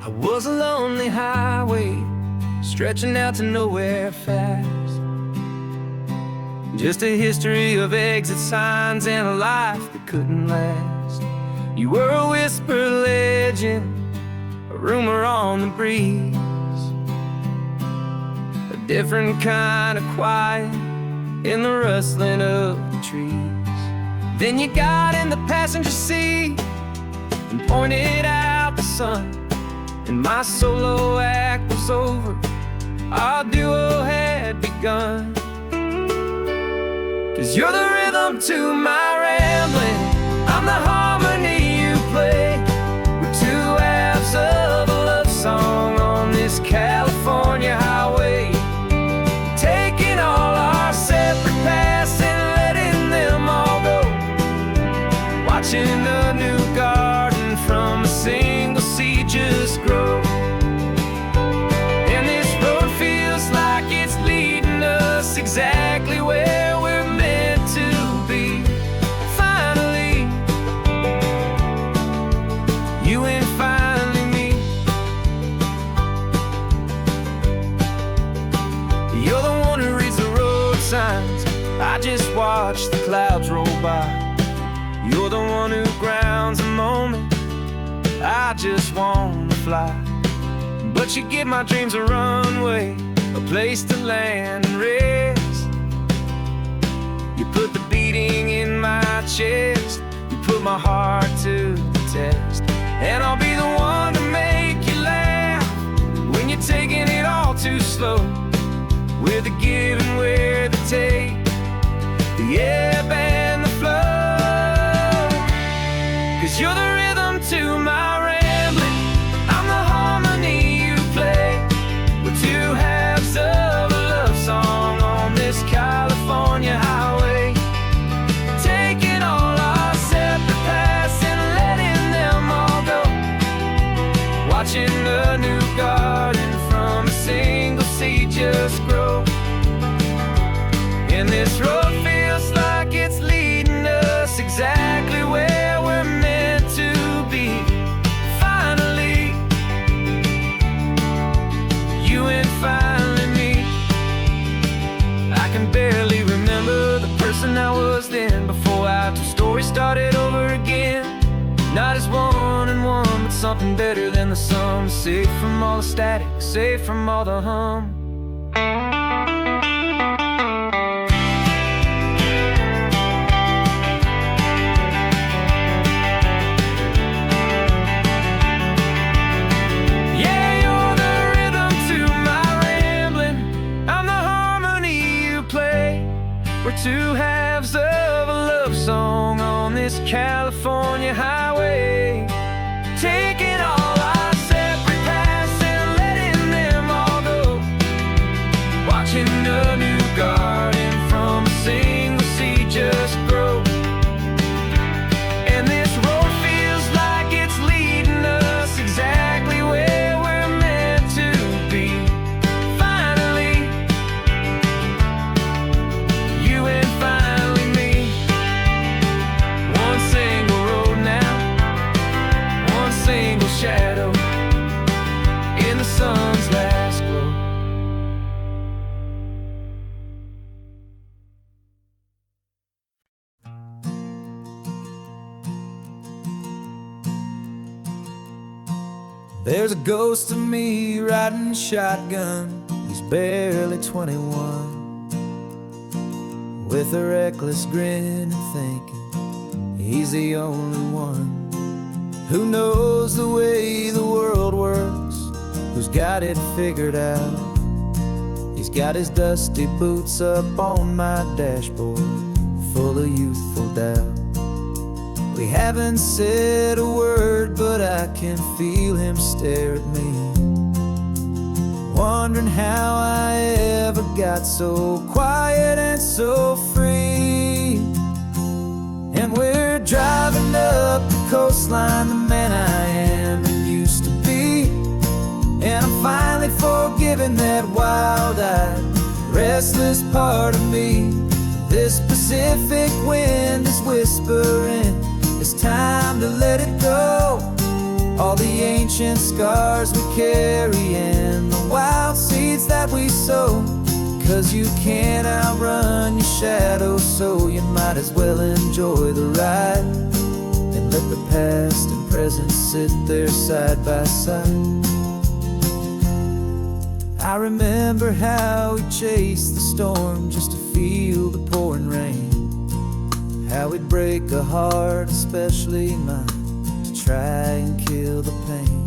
I was a lonely highway, stretching out to nowhere fast. Just a history of exit signs and a life that couldn't last. You were a whisper legend, a rumor on the breeze, a different kind of quiet in the rustling of the trees. Then you got in the passenger seat and pointed out the sun, and my solo act was over, our duo had begun. 'Cause you're the rhythm to my rambling, I'm the harmony you play. We're two halves of a love song on this California highway, taking all our separate paths and letting them all go, watching the new garden from a single seed just grow. And this road feels like it's leading us exactly where we're meant to be. Finally, you and finally me. You're the one who reads the road signs, I just watch the clouds roll by. You're the one who grounds a moment, I just wanna fly. But you give my dreams a runway, a place to land and rest. You put the beating in my chest, you put my heart to the test. And I'll be the one to make you laugh when you're taking it all too slow. We're the give and we're the take, the ebb and the flow. 'Cause you're the rhythm to my rambling, I'm the harmony you play. We're two halves of a love song on this California highway, taking all our separate paths and letting them all go, watching the new garden from a single seed just grow. And this road feels like it's leading us exactly where we're meant to be. Finally, you and finally me. I can barely remember the person I was then, before our two stories started over again. Not as one and one, but something better than the sum. Safe from all the static, safe from all the hum. We're two halves of a love song on this California highway, taking all our separate paths and letting them all go, watching a new garden from a single seed just grow. And this road feels like it's leading us exactly where we're meant to be. Finally, you and finally me. One single road now, one single shadow in the sun's last glow. There's a ghost of me riding shotgun, he's barely 21, with a reckless grin and thinking he's the only one who knows the way the world works, who's got it figured out. He's got his dusty boots up on my dashboard, full of youthful doubt. We haven't said a word, but I can feel him stare at me, wondering how I ever got so quiet and so free. And we're driving up the coastline, the man I am and used to be. And I'm finally forgiving that wild-eyed, restless part of me. This Pacific wind is whispering, it's time to let it go. All all the ancient scars we carry and the wild seeds that we sow. 'Cause you can't outrun your shadow, so you might as well enjoy the ride and let the past and present sit there side by side. I remember how we chased the storm just to feel the pouring rain, how we'd break a heart, especially mine, to try and kill the pain.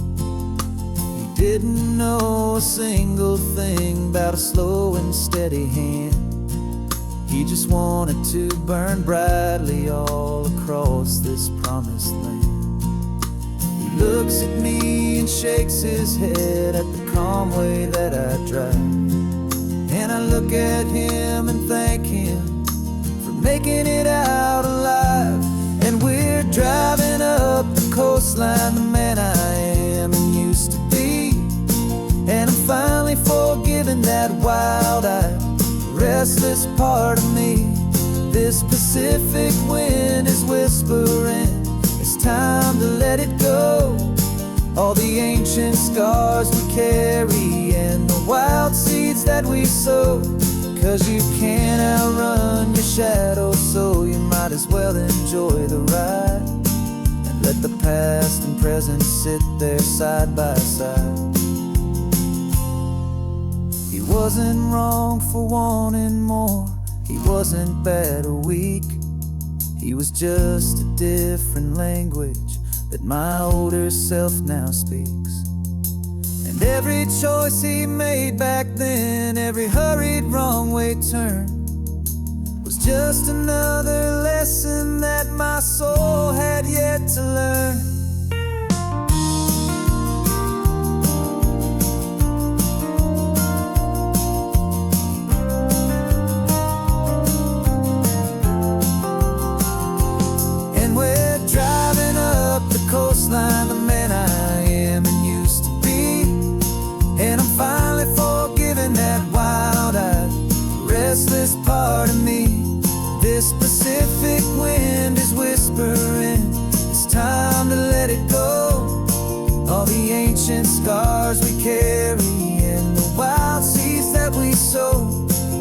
He didn't know a single thing about a slow and steady hand. He just wanted to burn brightly all across this promised land. He looks at me and shakes his head at the calm way that I drive, and I look at him and thank him for making it out alive. And we're driving up the coastline, the man I am and used to be, and I'm finally forgiving that wild-eyed, restless part of me. This Pacific wind is whispering, it's time to let it go. All the ancient scars we carry and the wild seeds that we sow. 'Cause you can't outrun your shadow, so you might as well enjoy the ride and let the past and present sit there side by side. He wasn't wrong for wanting more, he wasn't bad or weak. He was just a different language that my older self now speaks. And every choice he made back then, every hurried wrong way turn, was just another lesson that my soul had yet to learn. Coastline, the man I am and used to be, and I'm finally forgiving that wild-eyed, restless part of me. This Pacific wind is whispering, it's time to let it go. All the ancient scars we carry and the wild seeds that we sow.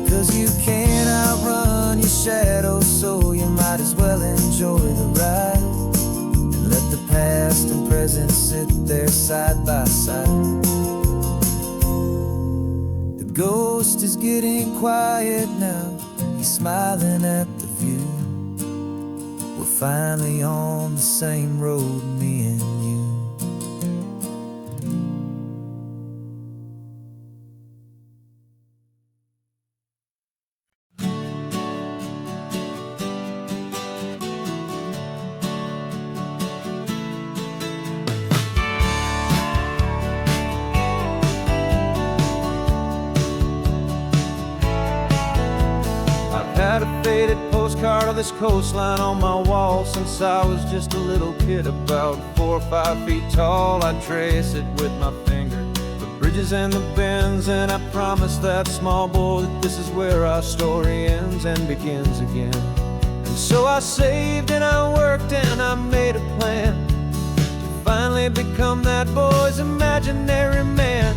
'Cause you can't outrun your shadow, so you might as well enjoy the ride. Let the past and present sit there side by side. The ghost is getting quiet now, he's smiling at the view. We're finally on the same road, me and you. Had a faded postcard of this coastline on my wall since I was just a little kid, about 4 or 5 feet tall. I trace it with my finger, the bridges and the bends, and I promised that small boy that this is where our story ends and begins again. And so I saved and I worked and I made a plan to finally become that boy's imaginary man.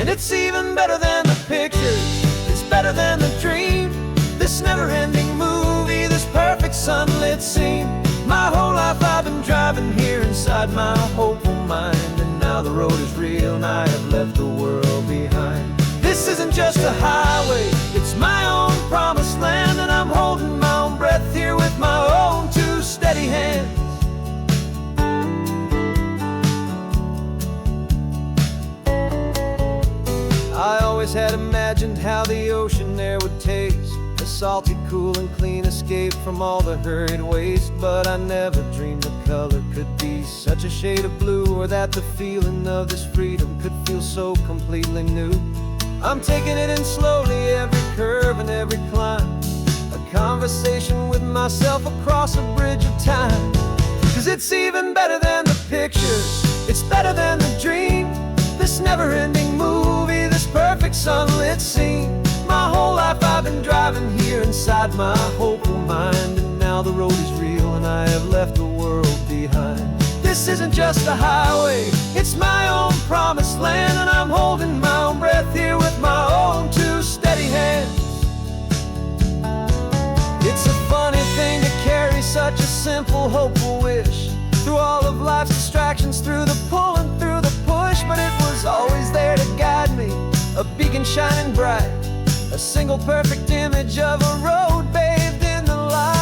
And it's even better than the pictures, it's better than the dream. This never-ending movie, this perfect sunlit scene. My whole life I've been driving here inside my hopeful mind, and now the road is real and I have left the world behind. This isn't just a highway, it's my own promised land, and I'm holding my own breath here with my own 2 steady hands. I always had imagined how the ocean air would taste, salty, cool and clean, escape from all the hurried waste. But I never dreamed the color could be such a shade of blue, or that the feeling of this freedom could feel so completely new. I'm taking it in slowly, every curve and every climb, a conversation with myself across a bridge of time. 'Cause it's even better than the pictures, it's better than the dream. This never-ending movie, this perfect sunlit scene. My whole life I've been driving here inside my hopeful mind, and now the road is real and I have left the world behind. This This isn't just a highway, it's my own promised land, and I'm holding my own breath here with my own two steady hands. It's a funny thing to carry such a simple, hopeful wish through all of life's distractions, through the pull and through the push. But it was always there to guide me, a beacon shining bright, a single perfect image of a road bathed in the light.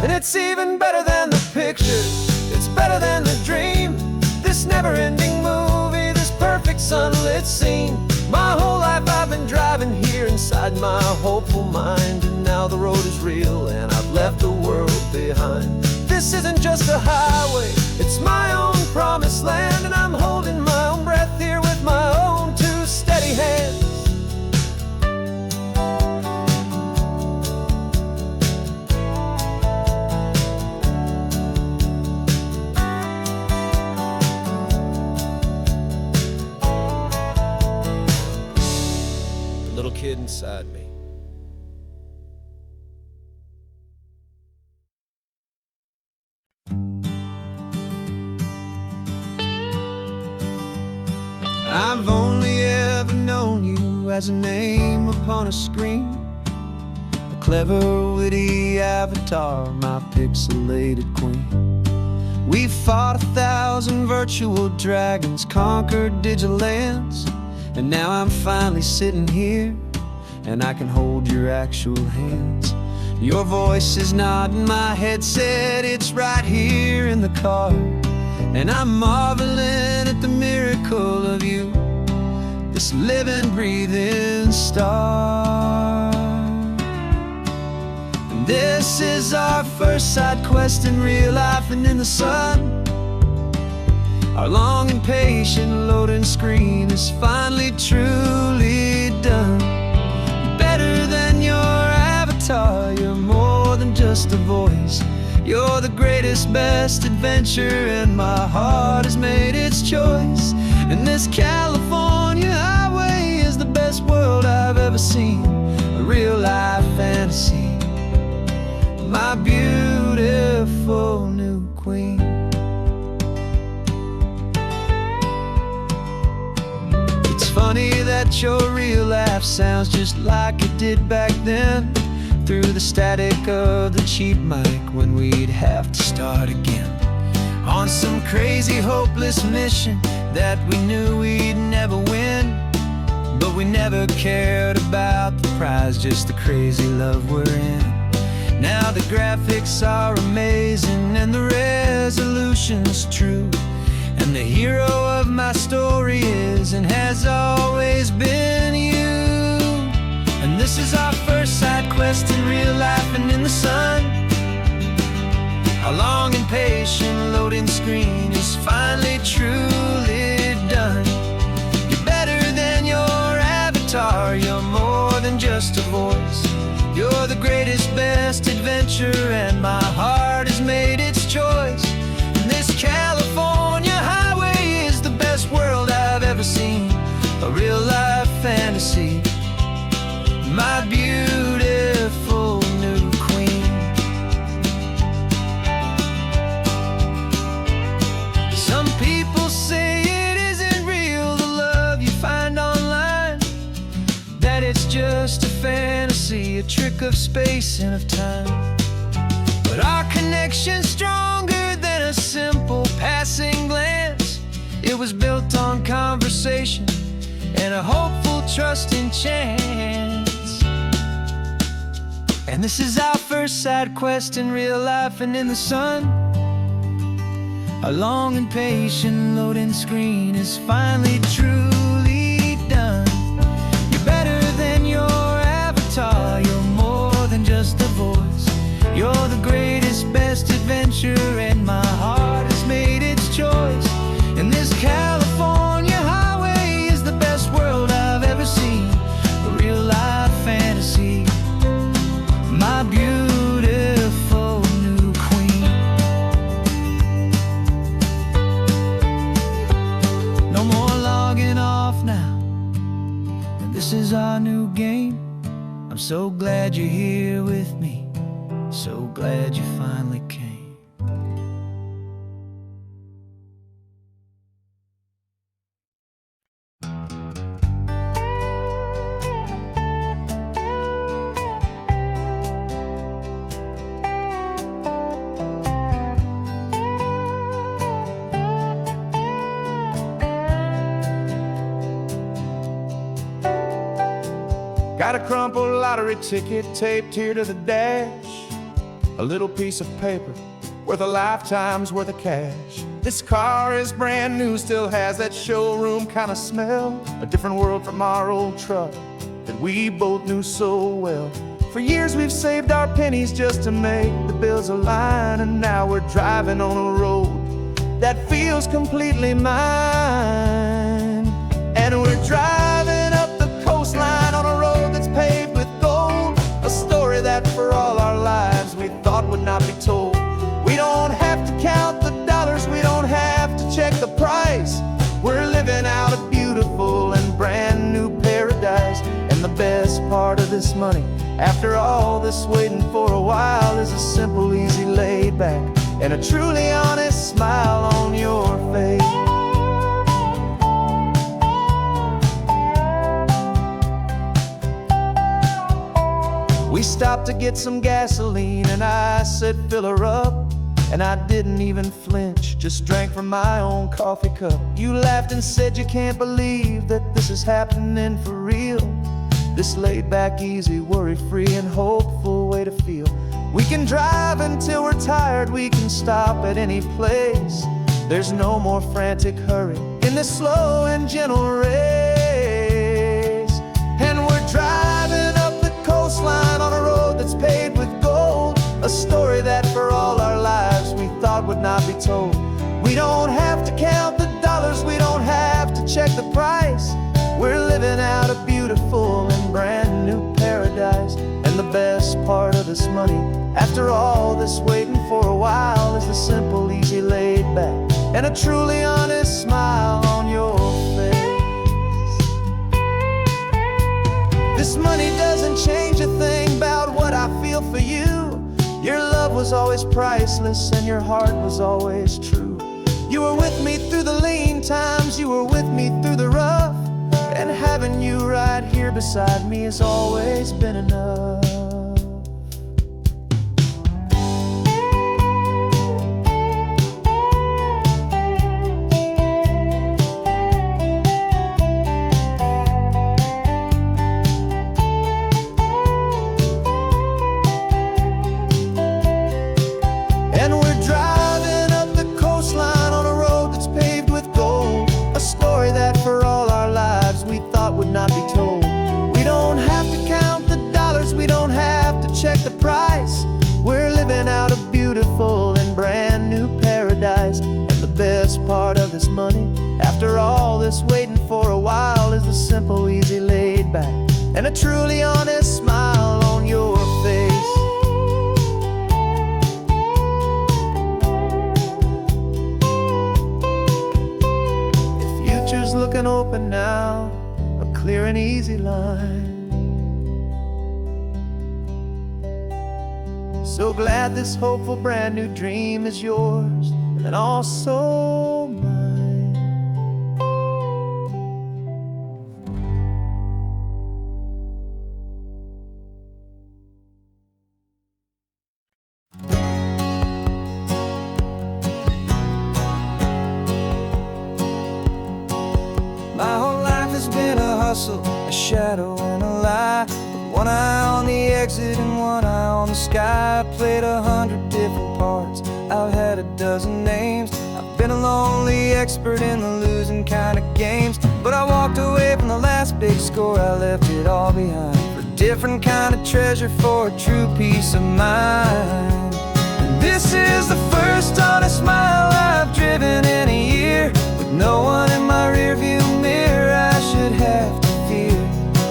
And it's even better than the pictures, it's better than the dream. This never-ending movie, this perfect sunlit scene. My whole life I've been driving here inside my hopeful mind, and now the road is real and I've left the world behind. This isn't just a highway, it's my own promised land, and I'm holding my own breath here with my own two steady hands. Little kid inside me. I've only ever known you as a name upon a screen, a clever, witty avatar, my pixelated queen. We fought 1,000 virtual dragons, conquered digital lands, and now I'm finally sitting here, and I can hold your actual hands. Your voice is not in my headset, it's right here in the car, and I'm marveling at the miracle of you, this living, breathing star. And this is our first side quest in real life and in the sun. Our long and patient loading screen is finally truly done. Better than your avatar, you're more than just a voice. You're the greatest, best adventure, and my heart has made its choice. And this California highway is the best world I've ever seen, a real life fantasy, my beautiful new queen. Funny that your real laugh sounds just like it did back then, through the static of the cheap mic when we'd have to start again, on some crazy hopeless mission that we knew we'd never win. But we never cared about the prize, just the crazy love we're in. Now the graphics are amazing and the resolution's true, and the hero of my story is and has always been you. And this is our first side quest in real life and in the sun. Our long and patient loading screen is finally truly done. You're better than your avatar, you're more than just a voice. You're the greatest, best adventure, and my heart has made its choice. And this California highway is the best world I've ever seen, a real life fantasy, my beautiful new queen. Some people say it isn't real, the love you find online, that it's just a fantasy, a trick of space and of time. But our connection's stronger than a simple passing glance. It was built on conversation and a hopeful, trusting chance. And this is our first side quest in real life and in the sun. Our long and patient loading screen is finally truly done. You're better than your avatar, you're more than just a voice. You're the greatest, best adventure, and my heart has made its choice. And this California highway is the best world I've ever seen, a real life fantasy, my beautiful new queen. so glad you're here with me, so glad you finally came. Got a crumpled lottery ticket taped here to the dash, a little piece of paper worth a lifetime's worth of cash. This car is brand new, still has that showroom kind of smell, a different world from our old truck that we both knew so well. For years we've saved our pennies just to make the bills align, and now we're driving on a road that feels completely mine. And we're driving up the coastline on a road that's paved with gold, a story that for all our lives we thought would not be told. We don't have to count the dollars, we don't have to check the price. We're living out a beautiful and brand new paradise. And the best part of this money, after all this waiting for a while, is a simple, easy, laid back, and a truly honest smile on your face. We stopped to get some gasoline and I said fill her up, and I didn't even flinch, just drank from my own coffee cup. You laughed and said you can't believe that this is happening for real. This laid back, easy, worry-free and hopeful way to feel. We can drive until we're tired, we can stop at any place. There's no more frantic hurry in this slow and gentle race. And we're driving up the coastline on a road that's paved with gold, a story that for all our lives we thought would not be told. We don't have to count the dollars, we don't have to check the price. We're living out a beautiful and brand new paradise. And the best part of this money, after all this waiting for a while, is the simple, easy, laid back, and a truly honest smile on your face. This money doesn't change a thing about what I feel for you. Your love was always priceless and your heart was always true. You were with me through the lean times, you were with me through the rough, and having you right here beside me has always been enough. And we're driving up the coastline on a road that's paved with gold, a story that for all our lives we thought would not be told. We don't have to count the dollars, we don't have to check the price. We're living out a beautiful and brand new paradise. And the best part of this money, after all this waiting for a while, is the simple, easy, laid back, and a truly honest smile on your face. The future's looking open now, a clear and easy line. So glad this hopeful brand new dream is yours and also mine. My whole life has been a hustle, a shadow and a lie, with one eye on the exit and one eye on the sky. I played 100 different parts, I've had a dozen names. I've been a lonely expert in the losing kind of games, but I walked away from the last big score, I left it all behind for a different kind of treasure, for a true peace of mind. And this is the first honest mile I've driven in a year, with no one in my rearview mirror I should have to fear.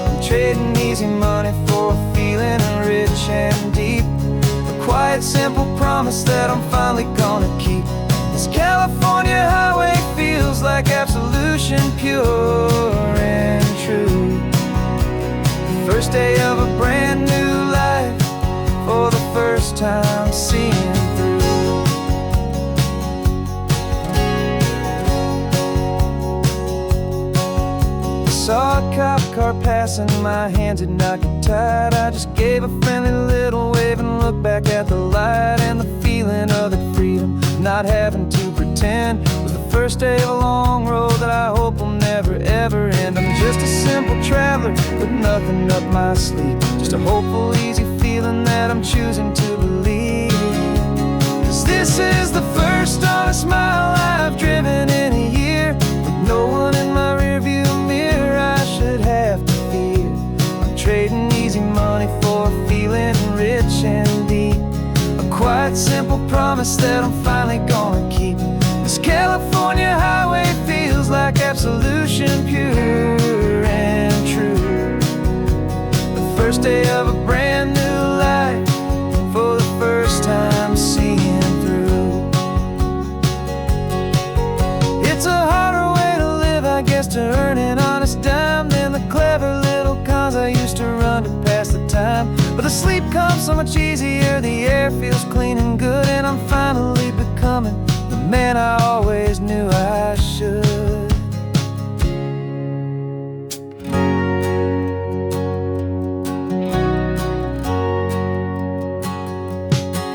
I'm trading easy money for a feeling rich and deep, a quiet, simple promise that I'm finally gonna keep. This California highway feels like absolution, pure and true. first day of a brand new life, for the first time seeing through. Saw a cop car passing, my hands had not got tied. I just gave a friendly little wave and looked back at the light. And the feeling of that freedom, not having to pretend, was the first day of a long road that I hope will never ever end. I'm just a simple traveler with nothing up my sleeve, just a hopeful, easy feeling that I'm choosing to believe. 'Cause this is the first honest mile I've driven in a year, with no one in my rearview mirror I should have to fear. I'm trading easy money for a feeling rich and deep, a quiet, simple promise that I'm finally gonna keep. This California highway feels like absolution, pure and true. The first day of a brand new life, for the first time seeing through. It's a harder way to live, I guess, to earn an honest dime than the clever little cons I used to run to pass the time. But the sleep comes so much easier, the air feels clean and good, and I'm finally becoming the man I always knew I should.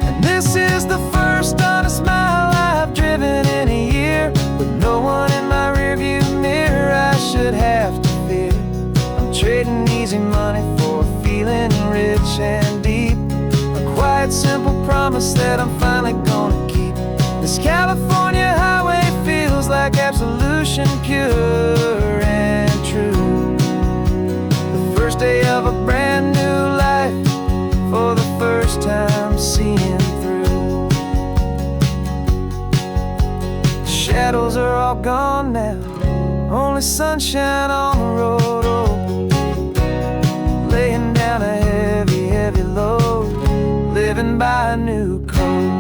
And this is the first honest mile I've driven in a year, with no one in my rearview mirror I should have to fear. I'm trading easy money for a feeling rich and deep, a quiet, simple promise that I'm finally gonna keep. This California highway feels like absolution, pure and true. The first day of a brand new life, for the first time seeing through. The shadows are all gone now, only sunshine on the road. Oh, laying down a heavy, heavy load, living by a new code.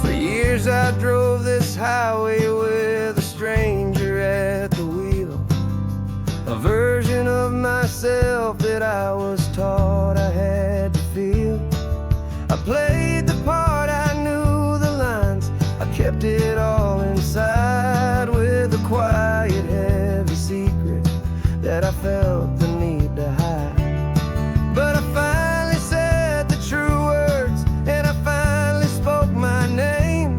For years I drove this highway with a stranger at the wheel, a version of myself that I was taught I had to feel. I played the part, I knew the lines, I kept it all inside, with a quiet, heavy secret that I felt the need to hide. But I finally said the true words, and I finally spoke my name,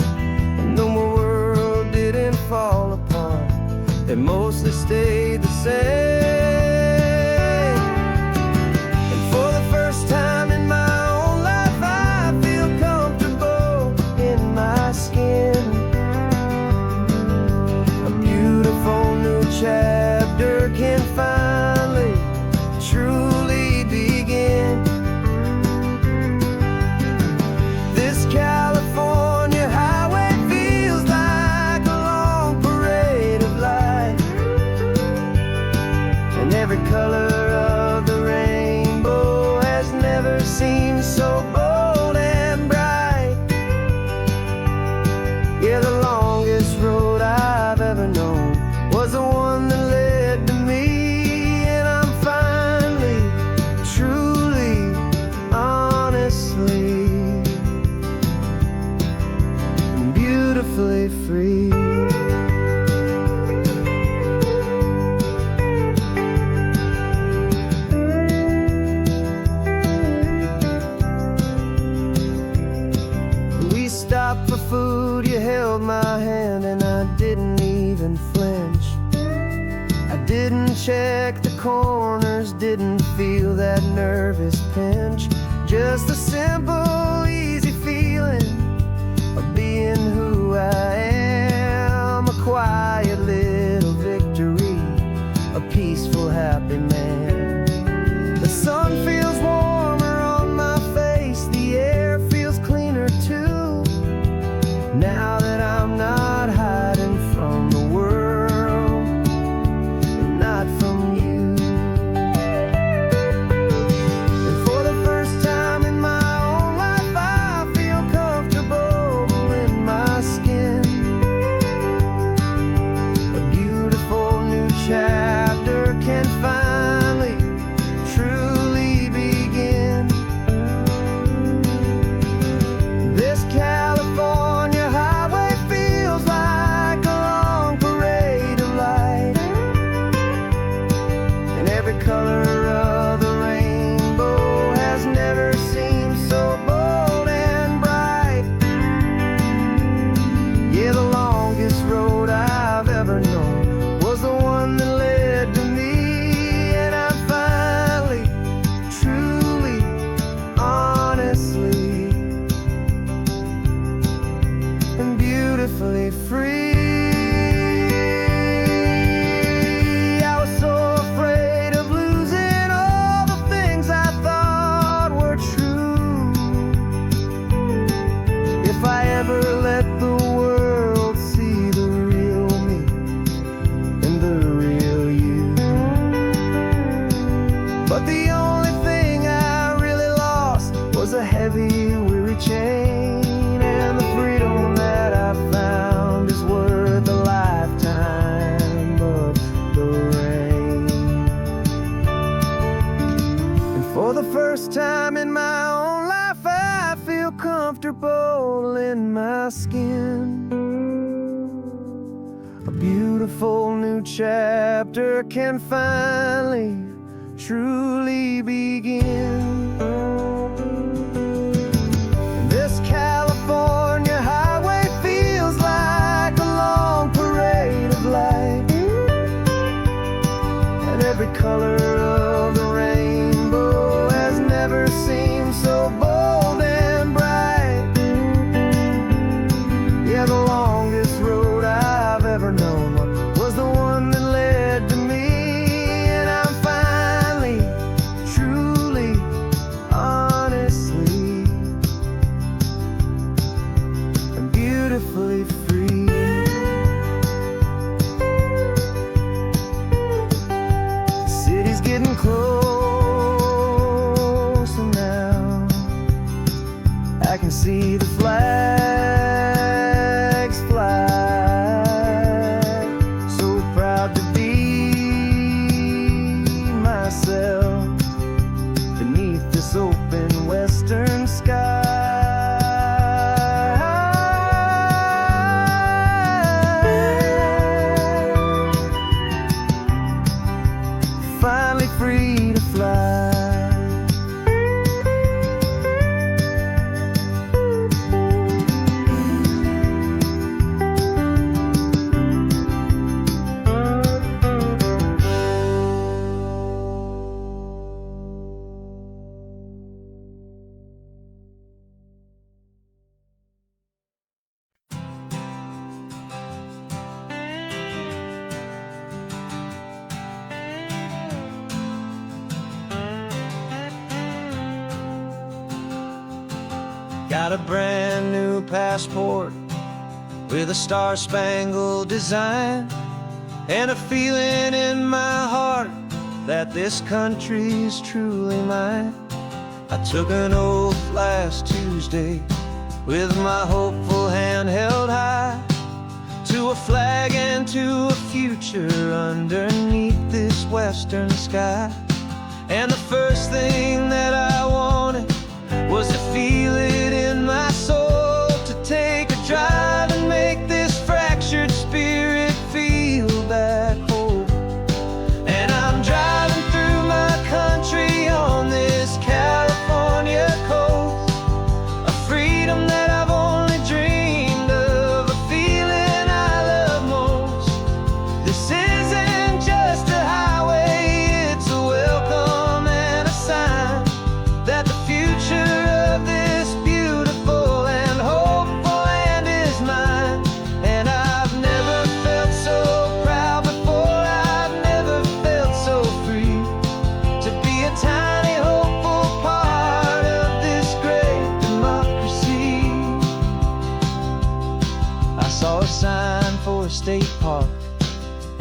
and though my world didn't fall apart, it mostly stayed the same. And for the first time in my own life, I feel comfortable in my skin. A beautiful new chapter can finally truly begin. This California highway feels like a long parade of light, and every color of the rainbow has never seemed so bold and bright. Yeah, the longest road I've ever known was the one that led to me, and I'm finally, truly, honestly, and beautifully free. We stopped for food, you held my hand, and I didn't even flinch. I didn't check the corners, didn't feel that nervous pinch. Just a simple, easy feeling of being who I am. happy man. The sun feels warmer on my face, the air feels cleaner too, now that I'm not hiding from the world, and not from you. And for the first time in my own life, I feel comfortable in my skin. A beautiful new chapter can finally truly begin. This California highway feels like a long parade of light, and every color of the rainbow has never seemed so bold and bright. Yeah, the longest road I've ever known was the one that led to me, and I'm finally, truly, honestly, and beautifully free. I was so afraid of losing all the things I thought were true. If I ever let the world see the real me and the real you. But the only thing I really lost was a heavy, weary chain, and the freedom that I found is worth a lifetime of the rain. And for the first time in my own life, I feel comfortable in my skin. A beautiful new chapter can finally, truly begin. This California highway feels like a long parade of light, and every color of the rainbow has never seemed so bold and bright. Yeah, the longest road I've ever known was the one that led to me, and I'm finally, truly, honestly, and beautifully free. The city's getting closer now. I can see the flags fly. So proud to be myself beneath this open western sky. Finally free to fly. Got a brand new passport with a star-spangled design, and a feeling in my heart that this country's truly mine. I took an oath last Tuesday with my hopeful hand held high, to a flag and to a future underneath this western sky. And the first thing that I wanted was to feel it in my soul, to take a drive and make this fractured spirit feel back home. And I'm driving through my country on this California coast, a freedom that I've only dreamed of, a feeling I love most. This isn't just a highway, it's a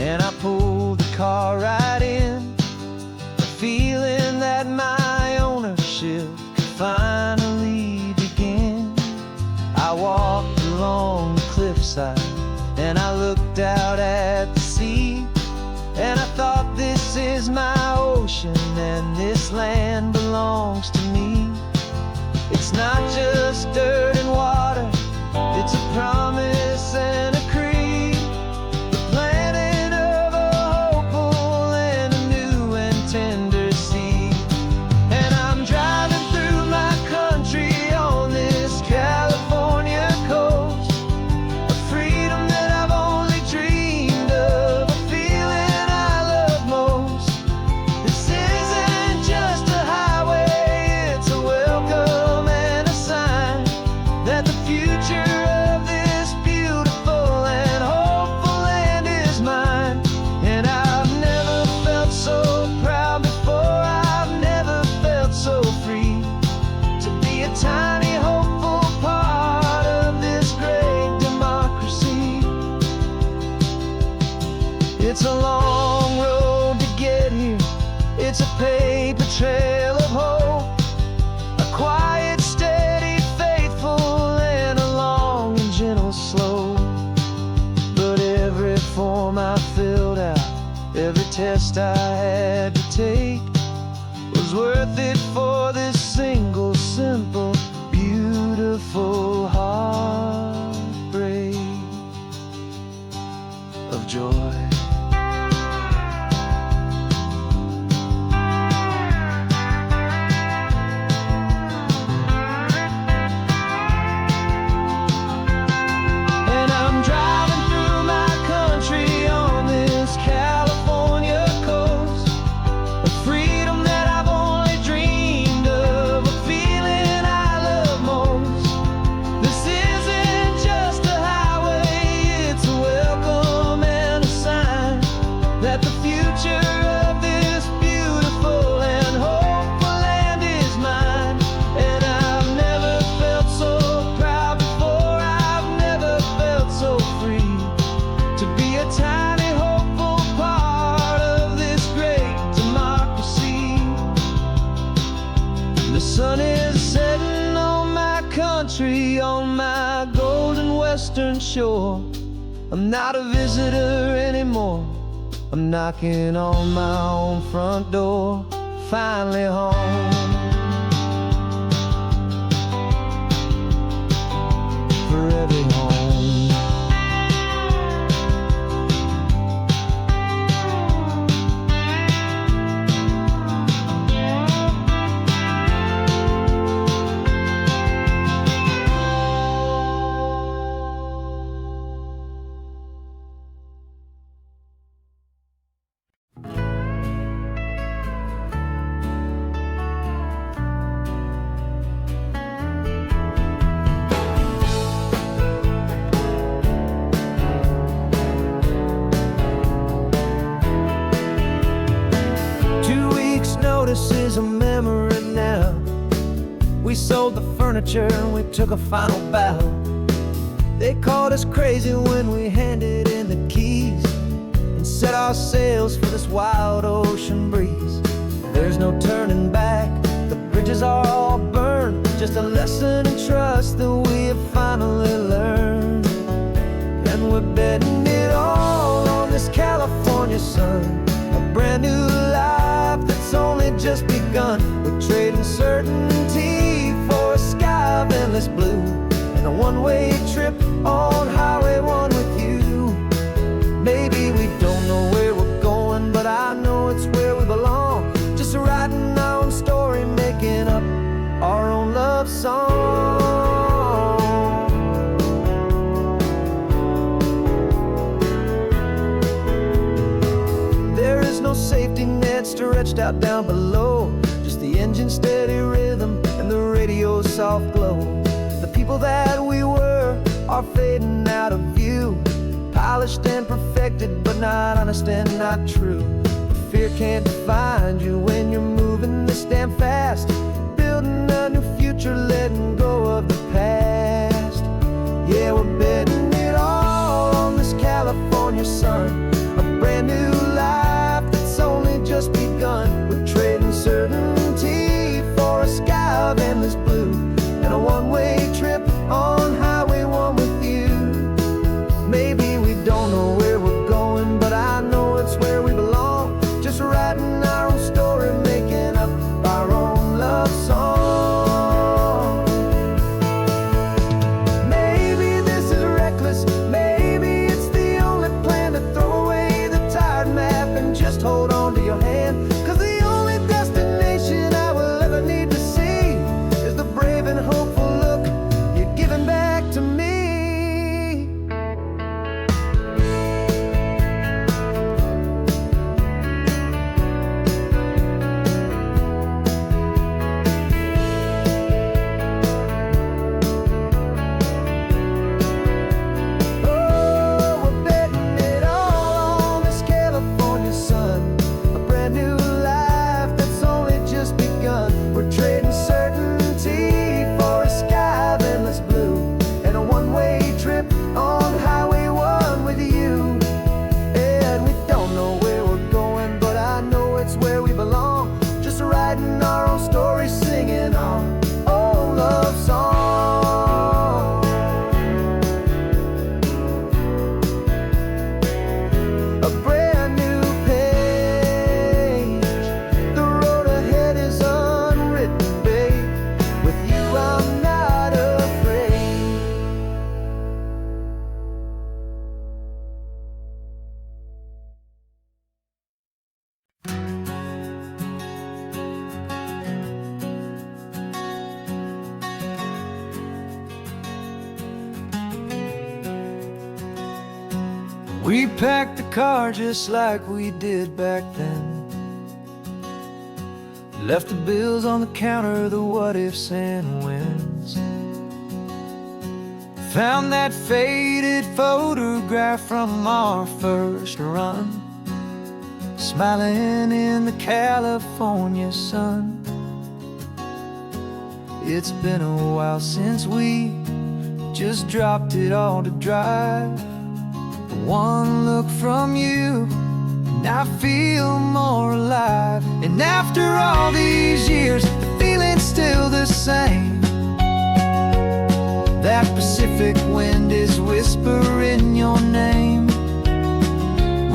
and I pulled the car right in, feeling that my ownership could finally begin. I walked along the cliffside and I looked out at the sea, and I thought, this is my ocean and this land belongs to me. It's not just dirt and water, it's a promise and a creed, the planting of a hopeful and a new and tender seed. And I'm driving through my country on this California coast, a freedom that I've only dreamed of, a feeling I love most. This isn't just a highway, it's a welcome and a sign that the future of this beautiful and hopeful land is mine. And I've never felt so proud before, I've never felt so free to be a tiny hopeful part of this great democracy. It's a long road to get here, it's a paper trail of hope, a quiet, steady, faithful, and a long and gentle slope. But every form I filled out, every test I had to take, was worth it for this single, simple, beautiful heartbreak of joy. And I'm driving through my country on this California coast, a freedom that I've only dreamed of, a feeling I love most. This isn't just a highway, it's a welcome and a sign that the future of this beautiful and hopeful land is mine. And I've never felt so proud before, I've never felt so free to be a tiny hopeful part of this great democracy. The sun is setting on my country, on my golden western shore. I'm not a visitor anymore, I'm knocking on my own front door, finally home. Forever home. Notice is a memory now. We sold the furniture and we took a final bow. They called us crazy when we handed in the keys and set our sails for this wild ocean breeze. There's no turning back, the bridges are all burned, just a lesson in trust that we have finally learned. And we're betting it all on this California sun, a brand new life that's only just begun. We're trading certainty for a sky of endless blue and a one-way trip on Highway 1 with you. Maybe we don't know where we're going, but I know it's where we belong. Just writing our own story, making up our own love song. There is no safety net stretched out down below, just the engine's steady rhythm and the radio's soft glow. The people that we were are fading out of view, polished and perfected, but not honest and not true. Fear can't find you when you're moving this damn fast, building a new future, letting go of the past. Yeah, we're betting it all on this California sun, a brand our own stories, singing our own love song. A brand new page, the road ahead is unwritten, babe. With you I'm not afraid. We packed the car just like we did back then. Left the bills on the counter, the what ifs and whens. Found that faded photograph from our first run, smiling in the California sun. It's been a while since we just dropped it all to drive. One look from you, and I feel more alive. And after all these years, the feeling's still the same. That Pacific wind is whispering your name.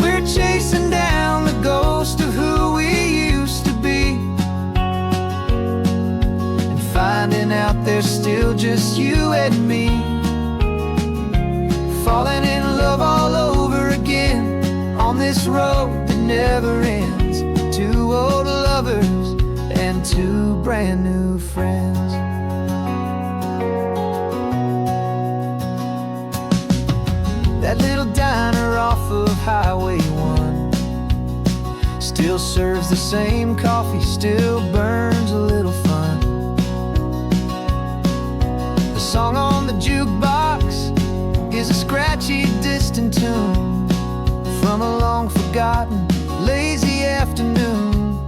We're chasing down the ghost of who we used to be, and finding out there's still just you and me. Falling in love all over again on this road that never ends. Two old lovers and two brand new friends. That little diner off of Highway 1 still serves the same coffee, still burns a little fun. The song on the jukebox is a scratchy, distant tune from a long forgotten, lazy afternoon.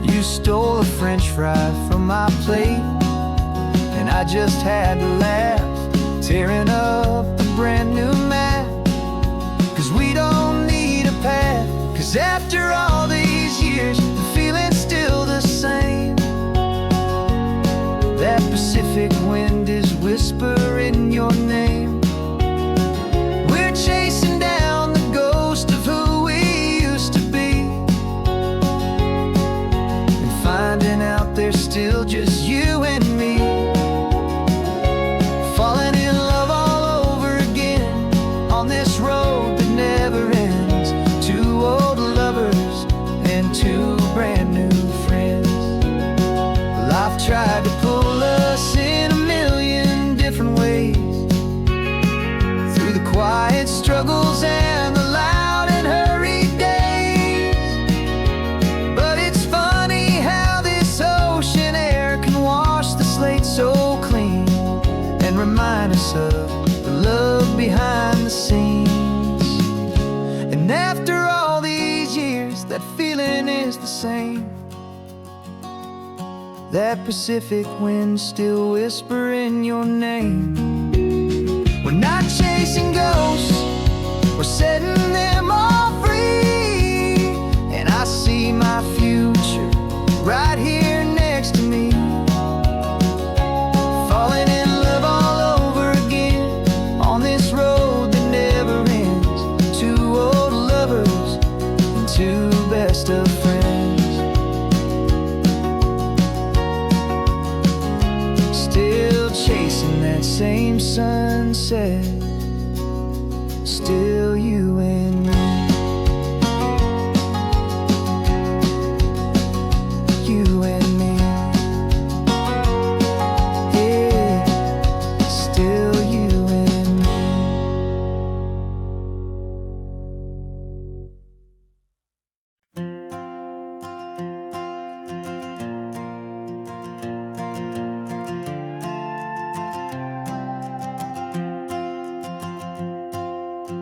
You stole a French fry from my plate, and I just had to laugh, tearing up a brand new map. 'Cause we don't need a path, 'cause after all these years, the feeling's still the same. That Pacific wind is whispering your name. We're chasing down the ghost of who we used to be, and finding out there's still just you and me. Falling in love all over again on this road that never ends. Two old lovers and two brand new friends. Life tried to pull us in a million different ways, through the quiet struggles and the loud and hurried days. But it's funny how this ocean air can wash the slate so clean, and remind us of the love behind the scenes. And after all these years, that feeling is the same. That Pacific wind still whispering your name. We're not chasing ghosts, we're setting them all free. And I see my future right here next to me. Falling in love all over again on this road that never ends. Two old lovers and two best of friends. Still chasing that same sunset, still you and me. You and me. Yeah, still you and me.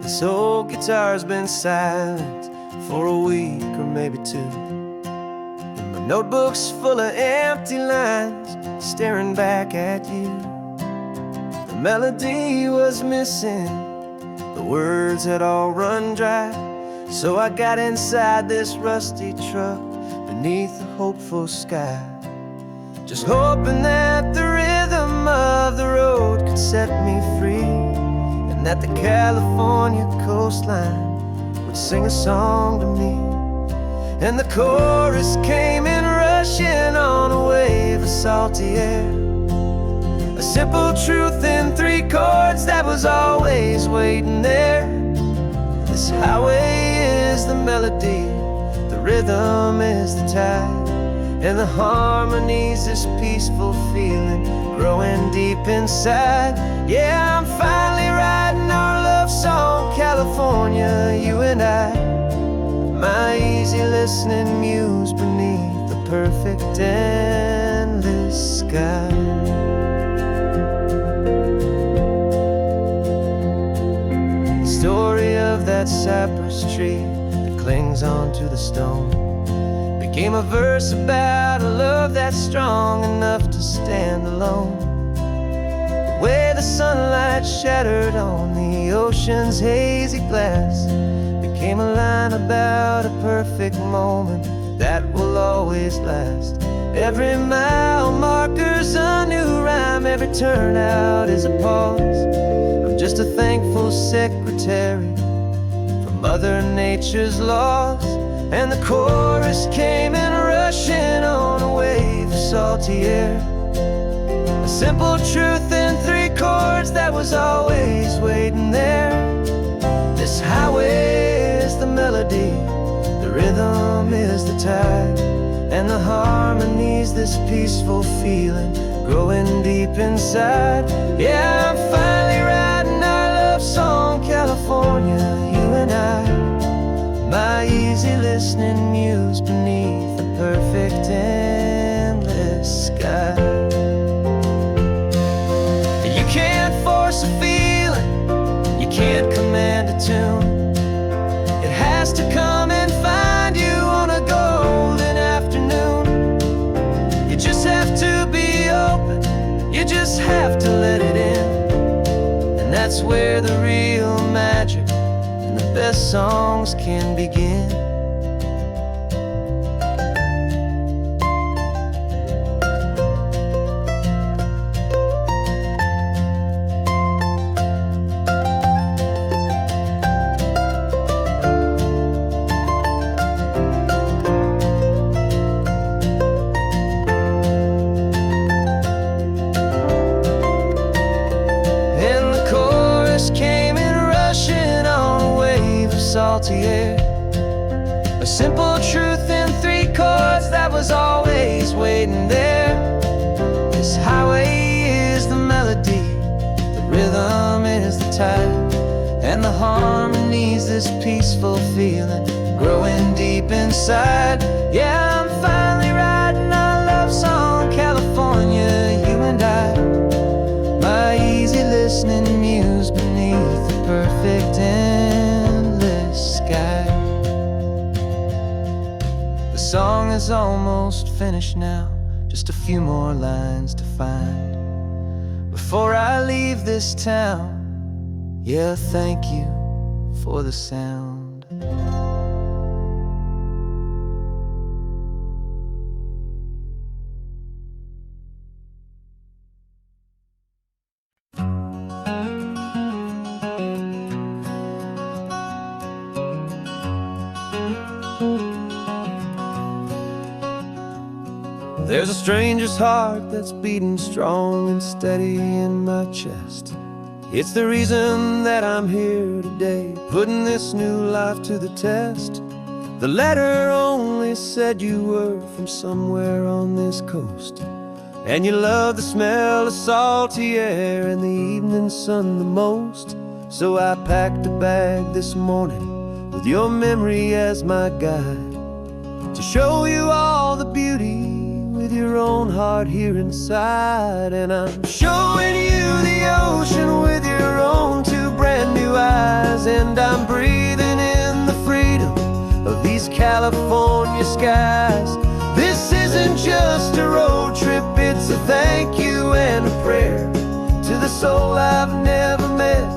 This old guitar's been silent for a week or maybe two, and my notebook's full of empty lines staring back at you. The melody was missing, the words had all run dry. So I got inside this rusty truck beneath the hopeful sky, just hoping that the rhythm of the road could set me free, and that the California coastline would sing a song to me. And the chorus came in rushing on a wave of salty air, a simple truth in 3 chords that was always waiting there. This highway is the melody, the rhythm is the tide, and the harmony's this peaceful feeling growing deep inside. Yeah, I'm finally writing our love song, California, you and I, my easy listening muse beneath the perfect endless sky. The story of that cypress tree that clings onto the stone became a verse about a love that's strong enough to stand alone. The way the sunlight shattered on the ocean's hazy glass became a line about a perfect moment that will always last. Every mile marker's a new rhyme, every turnout is a pause. I'm just a thankful secretary for Mother Nature's laws. And the chorus came in rushing on a wave of salty air, a simple truth in 3 chords that was always waiting there. This highway is the melody, the rhythm is the tide, and the harmony's this peaceful feeling growing deep inside. Yeah, I'm finally writing our love song, California, you and I, my easy listening muse beneath the perfect endless sky. You can't force a feeling, you can't command a tune. It has to come and find you on a golden afternoon. You just have to be open, you just have to let it in, and that's where the real magic and the best songs can begin. Came in rushing on a wave of salty air, a simple truth in 3 chords that was always waiting there. This highway is the melody, the rhythm is the tide, and the harmony's this peaceful feeling growing deep inside. Yeah, I'm finally writing our love song, California, you and I, my easy listening muse beneath the perfect endless sky. The song is almost finished now, just a few more lines to find before I leave this town. Yeah, thank you for the sound. There's a stranger's heart that's beating strong and steady in my chest. It's the reason that I'm here today, putting this new life to the test. The letter only said you were from somewhere on this coast, and you love the smell of salty air and the evening sun the most. So I packed a bag this morning with your memory as my guide, to show you all the beauty with your own heart here inside. And I'm showing you the ocean with your own 2 brand new eyes, and I'm breathing in the freedom of these California skies. This isn't just a road trip, it's a thank you and a prayer to the soul I've never met,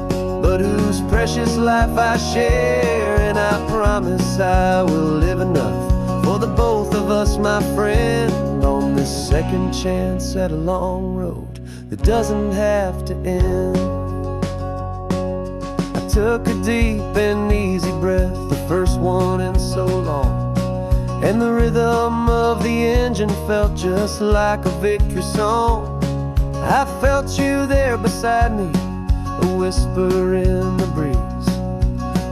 but whose precious life I share. And I promise I will live enough for the both of of us, my friend, on this second chance at a long road that doesn't have to end. I took a deep and easy breath, the first one in so long, and the rhythm of the engine felt just like a victory song. I felt you there beside me, a whisper in the breeze,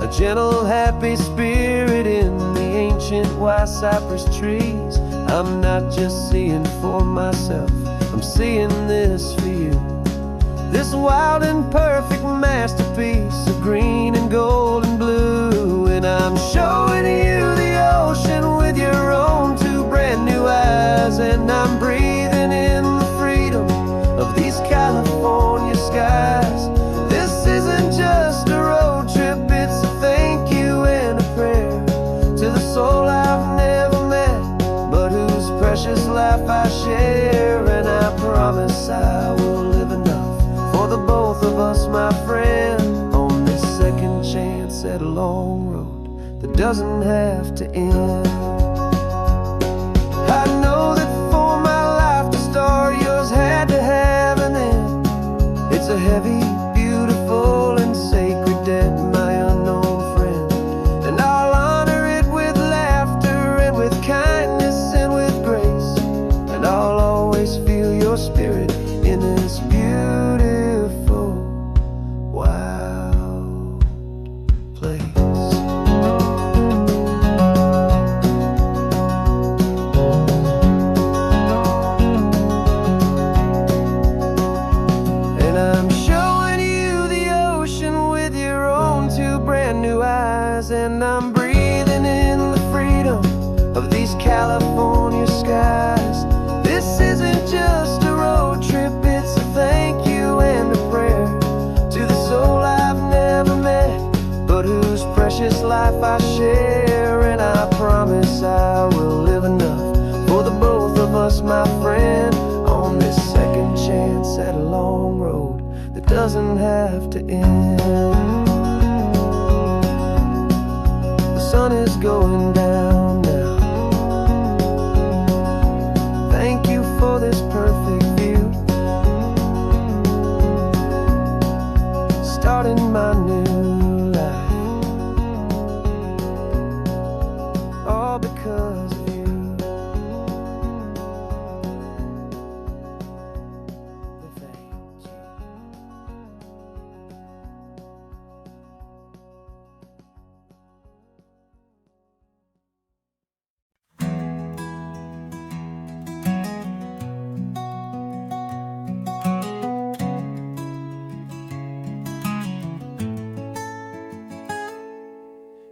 a gentle, happy spirit in the ancient white cypress trees. I'm not just seeing for myself, I'm seeing this for you. This wild and perfect masterpiece of green and gold and blue. And I'm showing you the ocean with your own two brand new eyes. And I'm breathing in the freedom of these California skies. This isn't just a road trip, it's a thank you and a prayer to the soul I've never met, but whose precious life I share. And I promise I will live enough for the both of us, my friend, on this second chance at a long road that doesn't have to end. I know that for my life to start, yours had to have an end. It's a heavy, beautiful, and sacred debt, my unknown friend, and I'll honor it with laughter and with kindness and with grace. And I'll always feel your spirit in this beautiful, wild place. And I'm showing you the ocean with your own two brand new eyes. And I'm breathing in the freedom of these California skies. This isn't just a road trip, it's a thank you and a prayer to the soul I've never met, but whose precious life I share. And I promise I will live enough for the both of us, my friend, on this second chance at a long road that doesn't have to end. The sun is going down now. Thank you for this perfect view, starting my new life, all because of you. Thank you.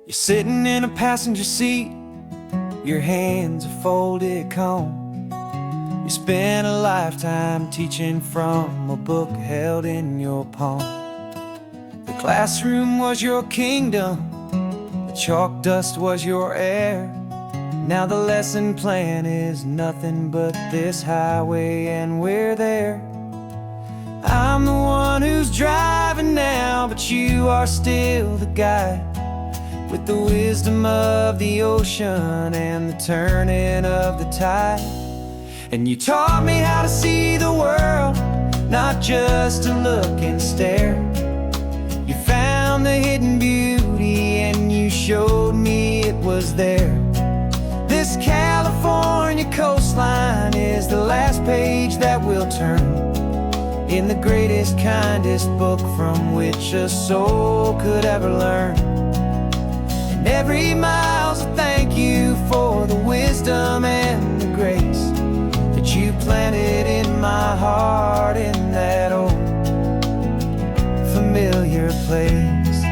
You're sitting in a passenger seat, your hands are folded calm. You spent a lifetime teaching from a book held in your palm. The classroom was your kingdom, the chalk dust was your air. Now the lesson plan is nothing but this highway, and we're there. I'm the one who's driving now, but you are still the guide, with the wisdom of the ocean and the turning of the tide. And you taught me how to see the world, not just to look and stare. You found the hidden beauty and you showed me it was there. This California coastline is the last page that we'll turn in the greatest, kindest book from which a soul could ever learn. And every mile's a thank you for the wisdom and the grace that you planted in my heart in that old familiar place.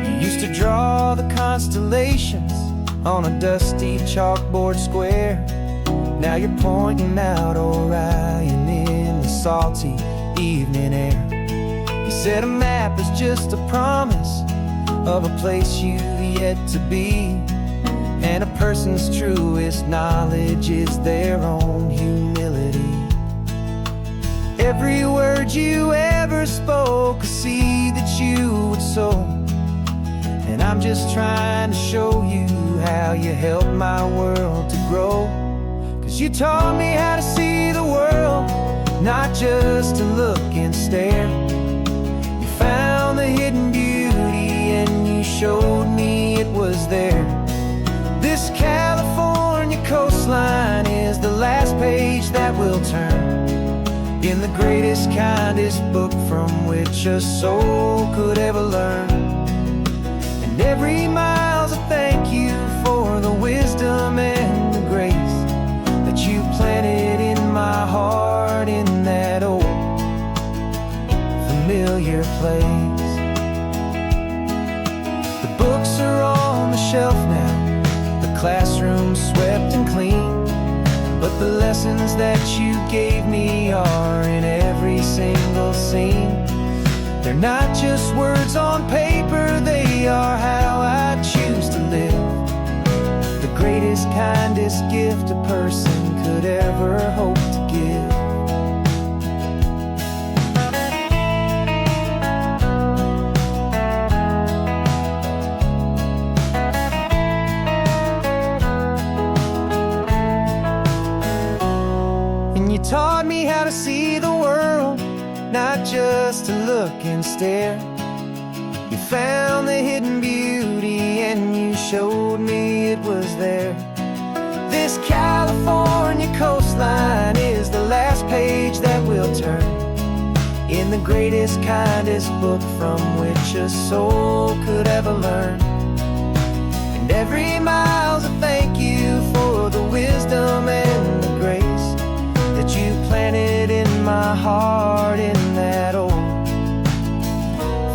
You used to draw the constellations on a dusty chalkboard square. Now you're pointing out Orion in the salty evening air. You said a map is just a promise of a place you've yet to be, and a person's truest knowledge is their own humility. Every word you ever spoke, a seed that you would sow, and I'm just trying to show you how you helped my world to grow. 'Cause you taught me how to see the world, not just to look and stare. You found the hidden beauty and you showed me it was there. This California coastline is the last page that we'll turn in the greatest, kindest book from which a soul could ever learn. And every mile's a thank you for the wisdom and the grace that you planted in my heart in that old familiar place. The books are on the shelf now, the classroom swept and clean, but the lessons that you gave me are in every single scene. They're not just words on paper, they are how I choose to live. The greatest, kindest gift a person could ever hope to give. You taught me how to see the world, not just to look and stare. You found the hidden beauty and you showed me it was there. This California coastline is the last page that we'll turn in the greatest, kindest book from which a soul could ever learn. And every mile's a thank you for the wisdom and the grace that you planted in my heart in that old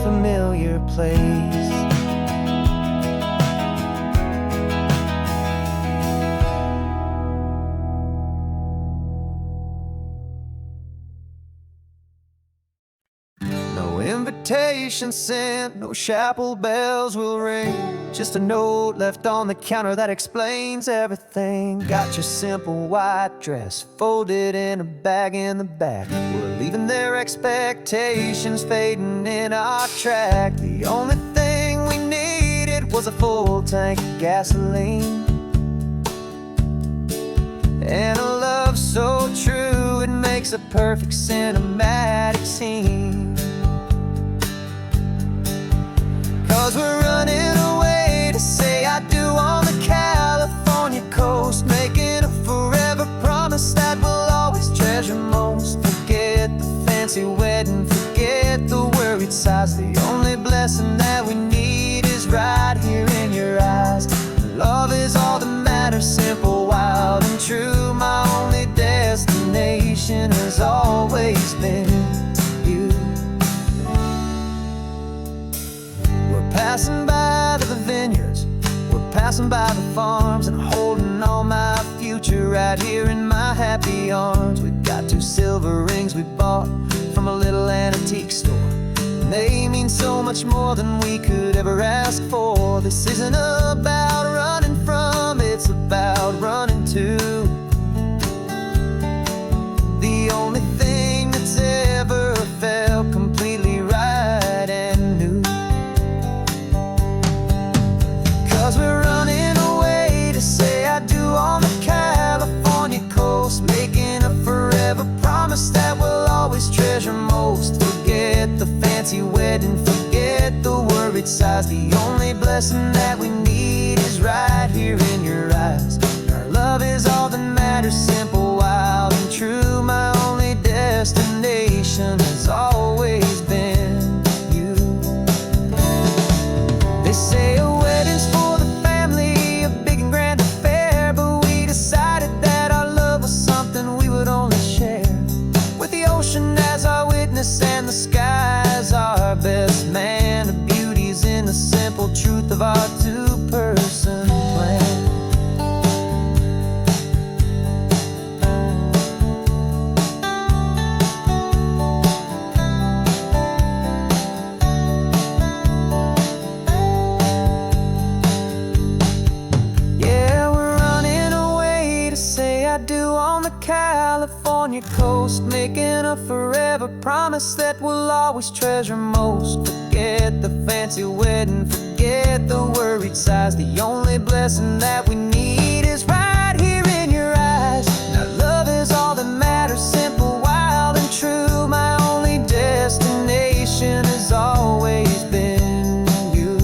familiar place. No invitation sent, no chapel bells will ring, just a note left on the counter that explains everything. Got your simple white dress folded in a bag in the back. We're leaving their expectations fading in our track. The only thing we needed was a full tank of gasoline and a love so true it makes a perfect cinematic scene. 'Cause we're running away to say I do on the California coast, making a forever promise that we'll always treasure most. Forget the fancy wedding, forget the worried sighs. The only blessing that we need is right here in your eyes. Love is all that matters, simple, wild, and true. My only destination has always been you. Passing by the vineyards, we're passing by the farms, and holding all my future right here in my happy arms. We've got 2 silver rings we bought from a little antique store, and they mean so much more than we could ever ask for. This isn't about running from, it's about running to. The only thing that's ever felt completely right and new. 'Cause we're running away to say I do on the California coast, making a forever promise that we'll always treasure most. Forget the fancy wedding, forget the worried sighs. The only blessing that we need is right here in your eyes. Our love is all that matters, simple, wild, and true. My only destination has always been you. They say a wedding's for the family, a big and grand affair, but we decided that our love was something we would only share with the ocean as our witness and the sky as our best man. The beauty's in the simple truth of our 2-person plan. California coast, making a forever promise that we'll always treasure most. Forget the fancy wedding, forget forget the worried sighs. The only blessing that we need is right here in your eyes. Now love is all that matters, simple, wild, and true. My only destination has always been you.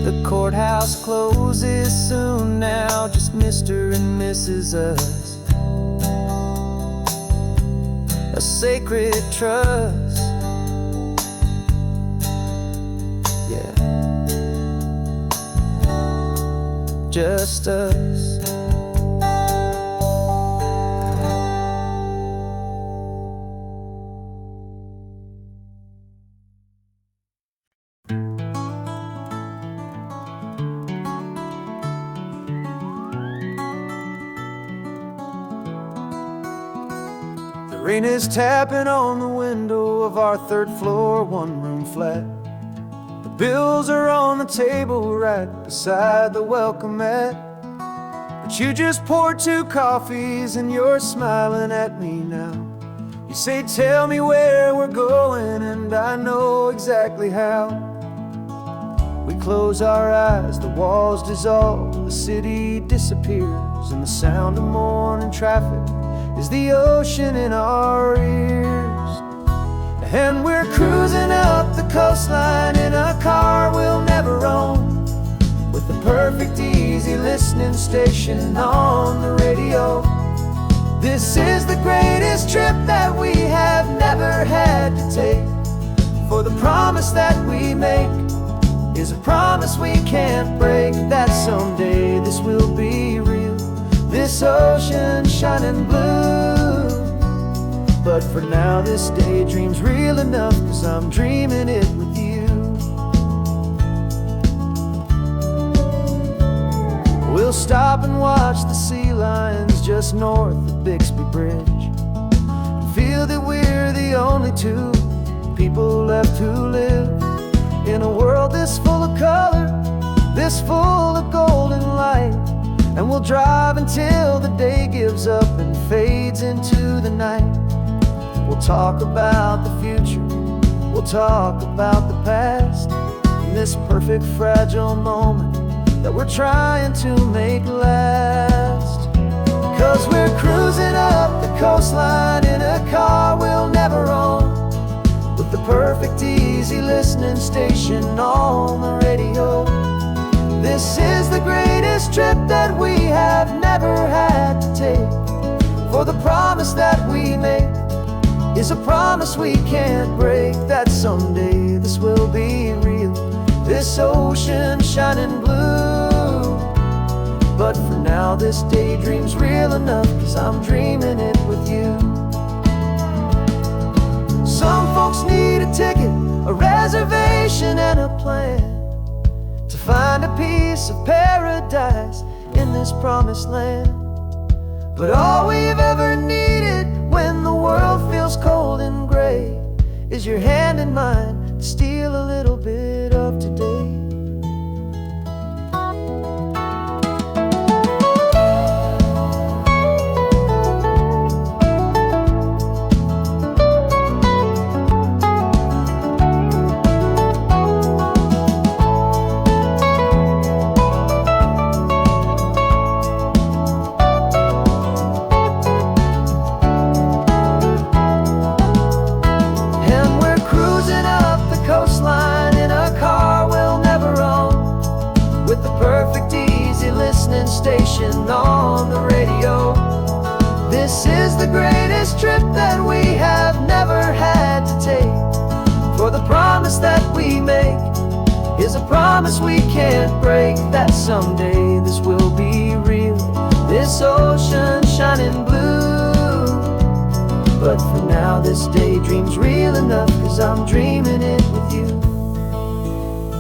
The courthouse closes soon now, just Mr. and Mrs. Us. A sacred trust. Yeah, just us. The rain is tapping on the window of our third floor, one-room flat. The bills are on the table right beside the welcome mat. But you just poured 2 coffees and you're smiling at me now. You say, tell me where we're going, and I know exactly how. We close our eyes, the walls dissolve, the city disappears, and the sound of morning traffic is the ocean in our ears. And we're cruising up the coastline in a car we'll never own, with the perfect easy listening station on the radio. This is the greatest trip that we have never had to take, for the promise that we make is a promise we can't break, that someday this will be real, this ocean shining blue. But for now this daydream's real enough, 'cause I'm dreaming it with you. We'll stop and watch the sea lions just north of Bixby Bridge, and feel that we're the only 2 people left who live in a world this full of color, this full of golden light. And we'll drive until the day gives up and fades into the night. We'll talk about the future, we'll talk about the past, in this perfect fragile moment that we're trying to make last. 'Cause we're cruising up the coastline in a car we'll never own, with the perfect easy listening station on the radio. This is the greatest trip that we have never had to take, for the promise that we make is a promise we can't break, that someday this will be real, this ocean shining blue. But for now this daydream's real enough, 'cause I'm dreaming it with you. Some folks need a ticket, a reservation, and a plan to find a piece of paradise in this promised land. But all we've ever needed when the world feels cold and gray is your hand in mine to steal a little bit of today. Station on the radio. This is the greatest trip that we have never had to take, for the promise that we make is a promise we can't break, that someday this will be real, this ocean shining blue. But for now this daydream's real enough, 'cause I'm dreaming it with you.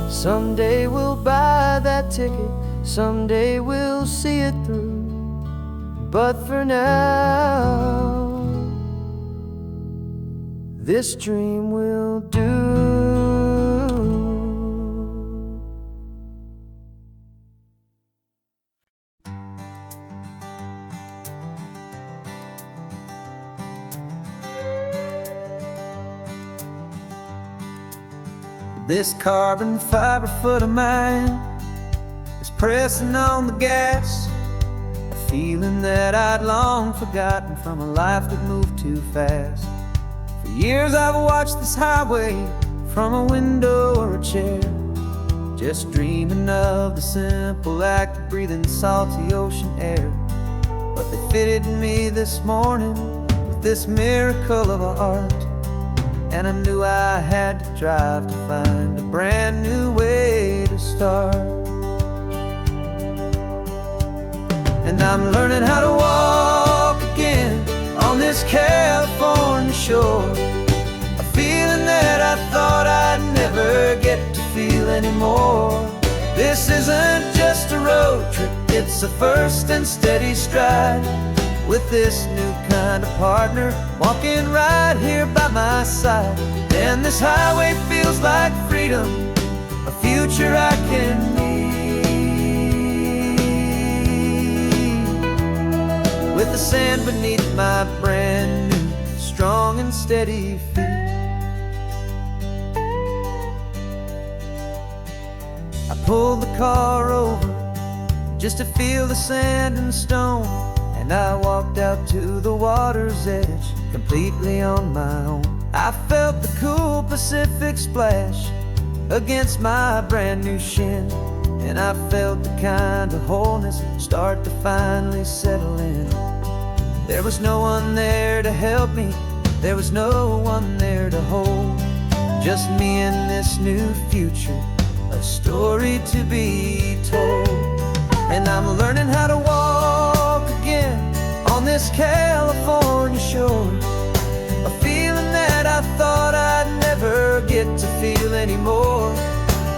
Someday we'll buy that ticket, someday we'll see it through. But for now, this dream will do. This carbon fiber foot of mine is pressing on the gas, a feeling that I'd long forgotten from a life that moved too fast. For years I've watched this highway from a window or a chair, just dreaming of the simple act of breathing salty ocean air. But they fitted me this morning with this miracle of art, and I knew I had to drive to find a brand new way to start. And I'm learning how to walk again on this California shore, a feeling that I thought I'd never get to feel anymore. This isn't just a road trip, it's a first and steady stride, with this new kind of partner walking right here by my side. And this highway feels like freedom, a future I can need, with the sand beneath my brand new strong and steady feet. I pulled the car over just to feel the sand and stone, and I walked out to the water's edge completely on my own. I felt the cool Pacific splash against my brand new shin, and I felt the kind of wholeness start to finally settle in. There was no one there to help me, there was no one there to hold, just me and this new future, a story to be told. And I'm learning how to walk again on this California shore, a feeling that I thought I'd never get to feel anymore.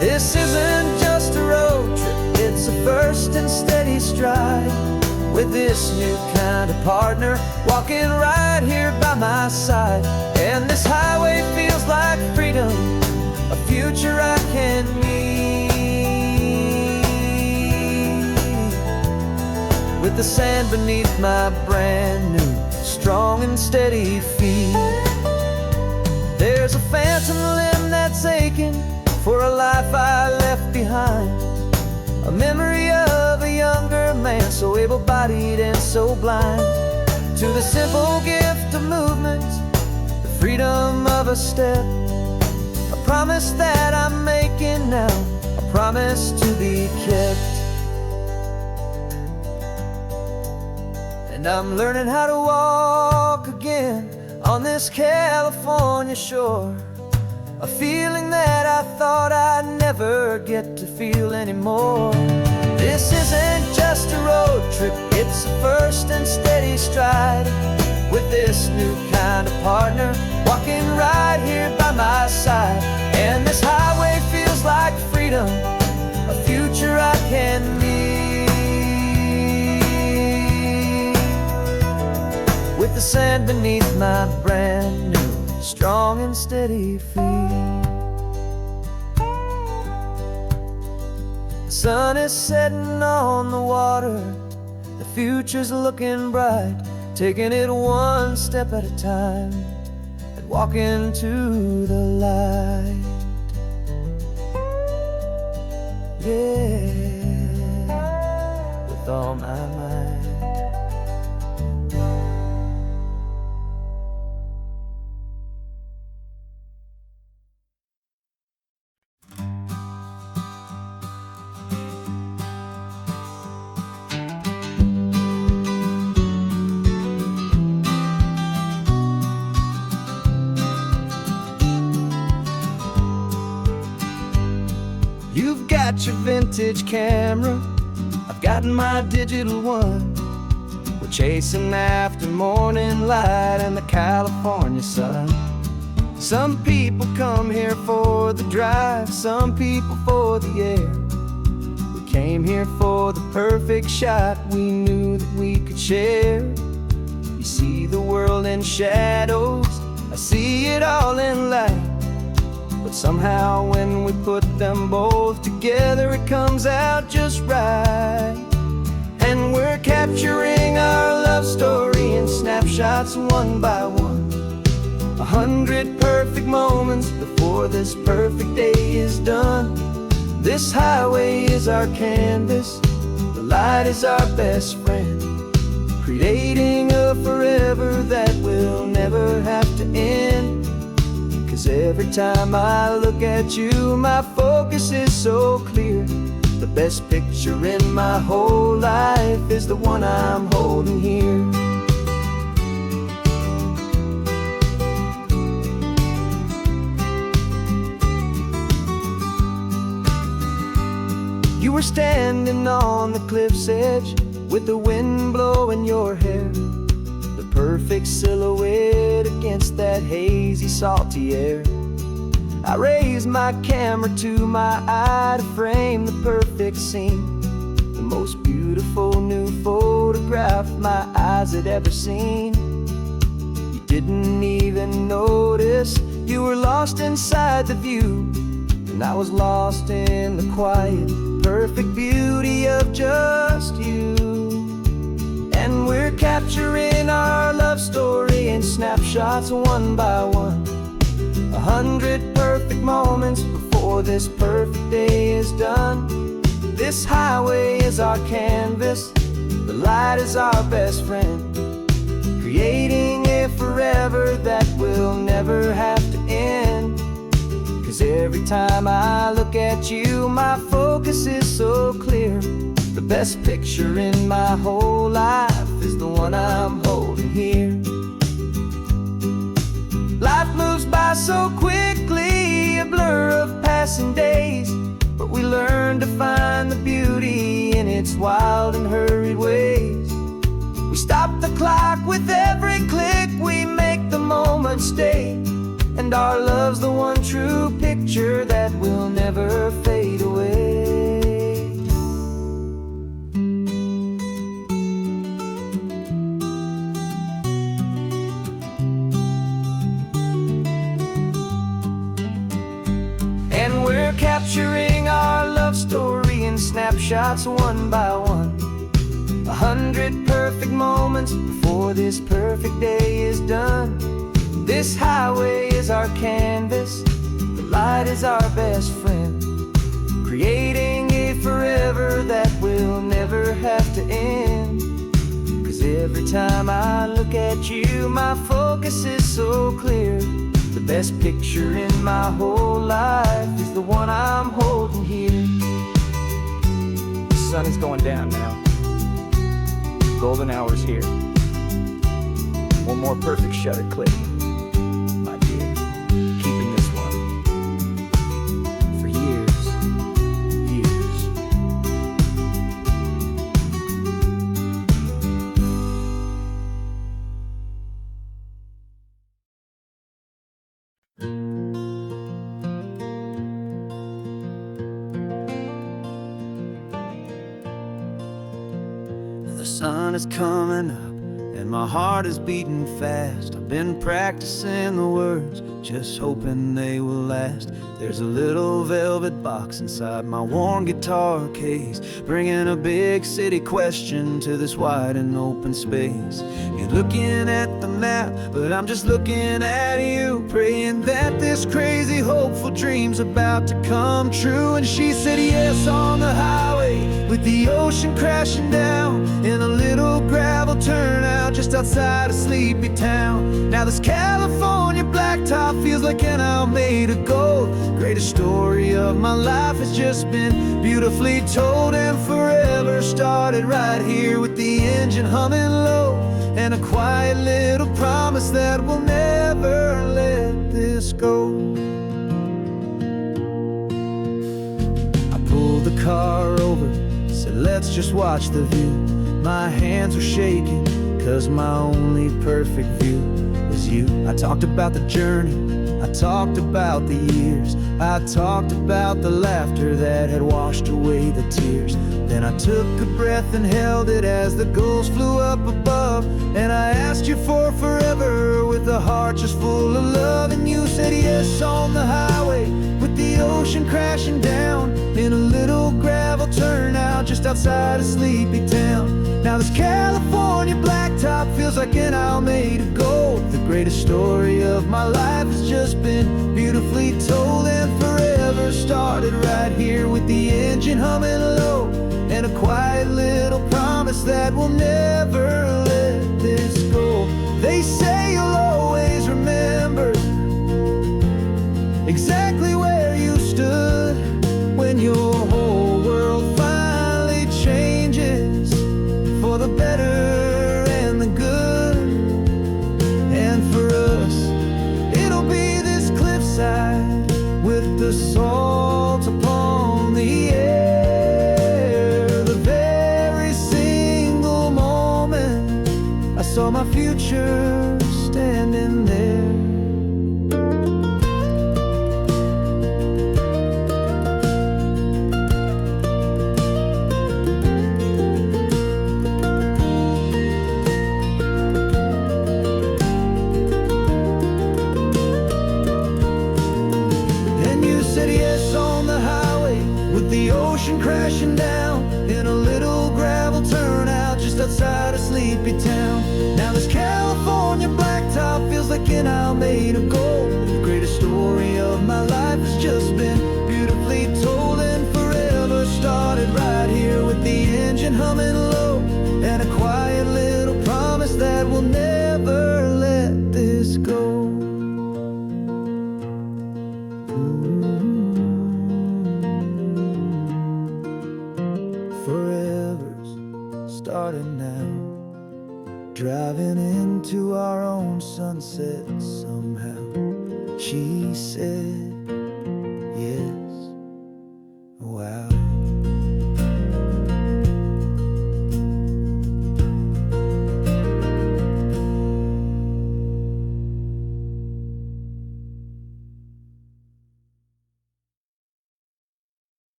This isn't just a road trip, it's a first and steady stride, with this new kind of partner walking right here by my side. And this highway feels like freedom, a future I can need, with the sand beneath my brand new strong and steady feet. There's a phantom limb that's aching for a life I left behind, a memory of a younger man so able-bodied and so blind, to the simple gift of movement, the freedom of a step, a promise that I'm making now, a promise to be kept. And I'm learning how to walk again on this California shore, a feeling that I thought I'd never get to feel anymore. This isn't just a road trip, it's a first and steady stride, with this new kind of partner walking right here by my side. And this highway feels like freedom, a future I can need, with the sand beneath my brand new strong and steady feet. The sun is setting on the water, the future's looking bright, taking it one step at a time and walking to the light. Yeah, with all my might. You've got your vintage camera, I've got my digital one. We're chasing after morning light and the California sun. Some people come here for the drive, some people for the air. We came here for the perfect shot we knew that we could share. You see the world in shadows, I see it all in light. But somehow when we put them both together, it comes out just right. And we're capturing our love story in snapshots one by one, 100 perfect moments before this perfect day is done. This highway is our canvas, the light is our best friend, creating a forever that will never have to end. 'Cause every time I look at you, my focus is so clear. The best picture in my whole life is the one I'm holding here. You were standing on the cliff's edge with the wind blowing your hair, the perfect silhouette against that hazy, salty air. I raised my camera to my eye to frame the perfect scene, the most beautiful new photograph my eyes had ever seen. You didn't even notice you were lost inside the view, and I was lost in the quiet, perfect beauty of just you. And we're capturing our love story in snapshots one by one. 100 perfect moments before this perfect day is done. This highway is our canvas, the light is our best friend, creating a forever that will never have to end. 'Cause every time I look at you, my focus is so clear. The best picture in my whole life is the one I'm holding here. Life moves by so quickly, a blur of passing days, but we learn to find the beauty in its wild and hurried ways. We stop the clock with every click, we make the moment stay, and our love's the one true picture that will never fade away. And we're capturing our love story in snapshots one by one. 100 perfect moments before this perfect day is done. This highway is our canvas, the light is our best friend, creating a forever that will never have to end. 'Cause every time I look at you, my focus is so clear. The best picture in my whole life is the one I'm holding here. The sun is going down now. Golden hour's here. One more perfect shutter click, my dear. Keeping this one for years, years. The sun is coming up and my heart is beating fast. I've been practicing the words, just hoping they will last. There's a little velvet box inside my worn guitar case, bringing a big city question to this wide and open space. You're looking at the map, but I'm just looking at you, praying that this crazy hopeful dream's about to come true. And she said yes on the highway, with the ocean crashing down, in a little gravel turnout just outside a sleepy town. Now this California blacktop feels like an isle made of gold. Greatest story of my life has just been beautifully told, and forever started right here with the engine humming low, and a quiet little promise that we'll never let this go. I pulled the car over, said let's just watch the view. My hands were shaking, 'cause my only perfect view was you. I talked about the journey, I talked about the years, I talked about the laughter that had washed away the tears. Then I took a breath and held it as the gulls flew up above, and I asked you for forever with a heart just full of love. And you said yes on the highway, with the ocean crashing down, in a little gravel turnout just outside a sleepy town. Now this California blacktop feels like an isle made of gold. The great greatest story of my life has just been beautifully told, and forever started right here with the engine humming low, and a quiet little promise that we'll never let this go. They say you'll always remember exactly where you stood when your whole world finally changes for the better and the good. And for us, it'll be this cliffside with the salt upon the air. The very single moment I saw my future standing there. The ocean crashing down in a little gravel turnout just outside a sleepy town. Now this California blacktop feels like an isle made of gold. The greatest story of my life has just been beautifully told, and forever started right here with the engine humming low, and a quiet little promise that we'll never let this go. Forever's started now, driving into our own sunset somehow. She said, yes, wow.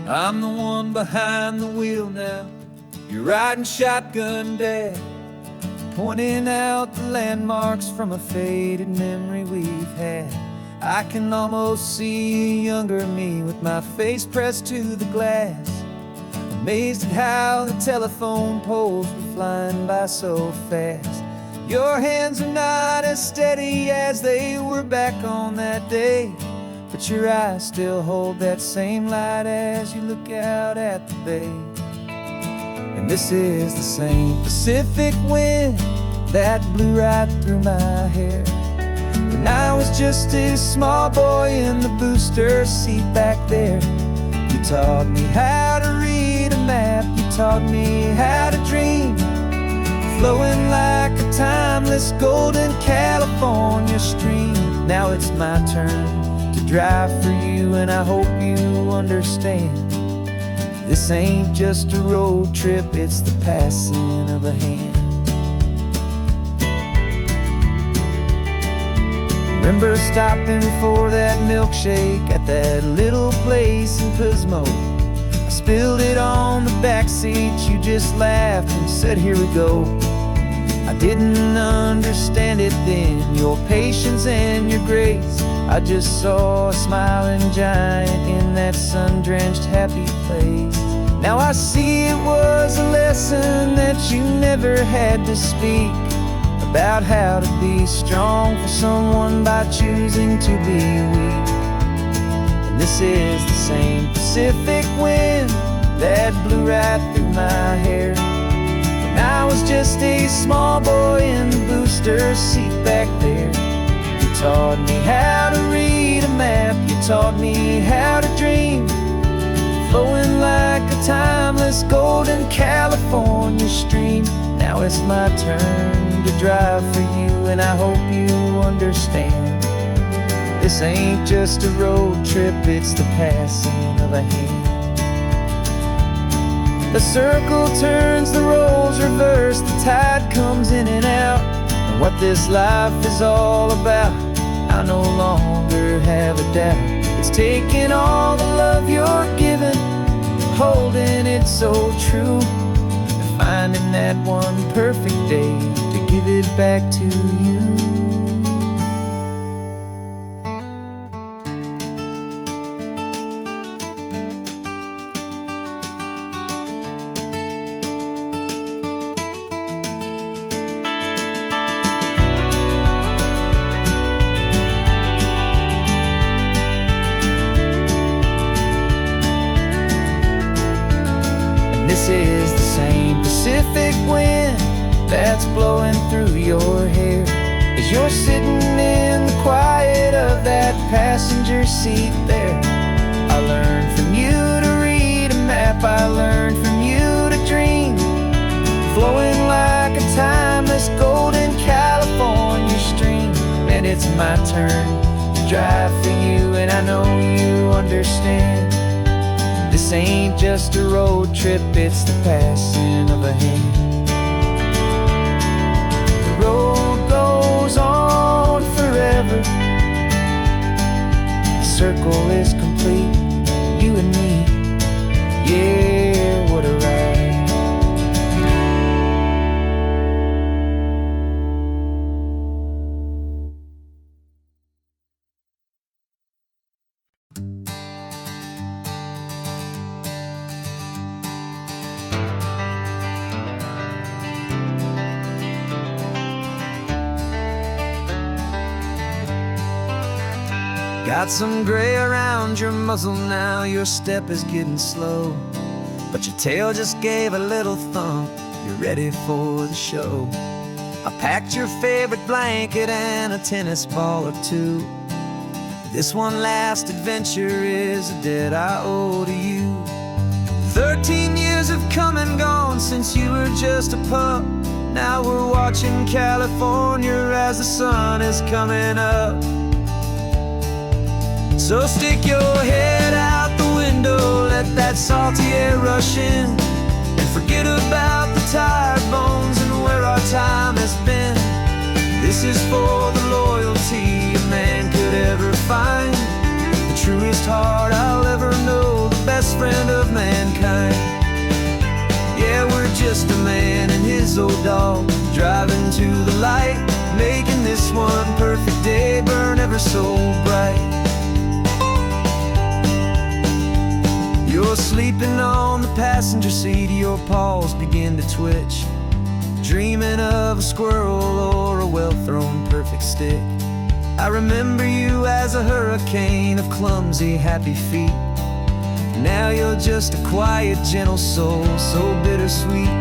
I'm the one behind the wheel now. You're riding shotgun, Dad, pointing out the landmarks from a faded memory we've had. I can almost see a younger me with my face pressed to the glass, amazed at how the telephone poles were flying by so fast. Your hands are not as steady as they were back on that day, but your eyes still hold that same light as you look out at the bay. And this is the same Pacific wind that blew right through my hair when I was just a small boy in the booster seat back there. You taught me how to read a map, you taught me how to dream, flowing like a timeless golden California stream. Now it's my turn to drive for you, and I hope you understand. This ain't just a road trip, it's the passing of a hand. Remember stopping for that milkshake at that little place in Pismo? I spilled it on the back seat, you just laughed and said, here we go. I didn't understand it then, your patience and your grace. I just saw a smiling giant in that sun-drenched happy place. Now I see it was a lesson that you never had to speak, about how to be strong for someone by choosing to be weak. And this is the same Pacific wind that blew right through my hair when I was just a small boy in the booster seat back there. You taught me how to read a map, you taught me how to dream, flowing like a timeless golden California stream. Now it's my turn to drive for you, and I hope you understand. This ain't just a road trip, it's the passing of a hand. The circle turns, the roles reverse, the tide comes in and out. And what this life is all about, I no longer have a doubt. It's taking all the love you're giving, holding it so true, and finding that one perfect day to give it back to you. This is the same Pacific wind that's blowing through your hair as you're sitting in the quiet of that passenger seat there. I learned from you to read a map, I learned from you to dream, flowing like a timeless golden California stream. And it's my turn to drive for you, and I know you understand. This ain't just a road trip, it's the passing of a hand. The road goes on forever, the circle is complete, you and me, yeah, what a ride. Got some gray around your muzzle now, your step is getting slow, but your tail just gave a little thump, you're ready for the show. I packed your favorite blanket and a tennis ball or two. This one last adventure is a debt I owe to you. 13 years have come and gone since you were just a pup. Now we're watching California as the sun is coming up. So stick your head out the window, let that salty air rush in, and forget about the tired bones and where our time has been. This is for the loyalty a man could ever find, the truest heart I'll ever know, the best friend of mankind. Yeah, we're just a man and his old dog, driving to the light, making this one perfect day burn ever so bright. You're sleeping on the passenger seat, your paws begin to twitch, dreaming of a squirrel or a well-thrown perfect stick. I remember you as a hurricane of clumsy, happy feet. Now you're just a quiet, gentle soul, so bittersweet.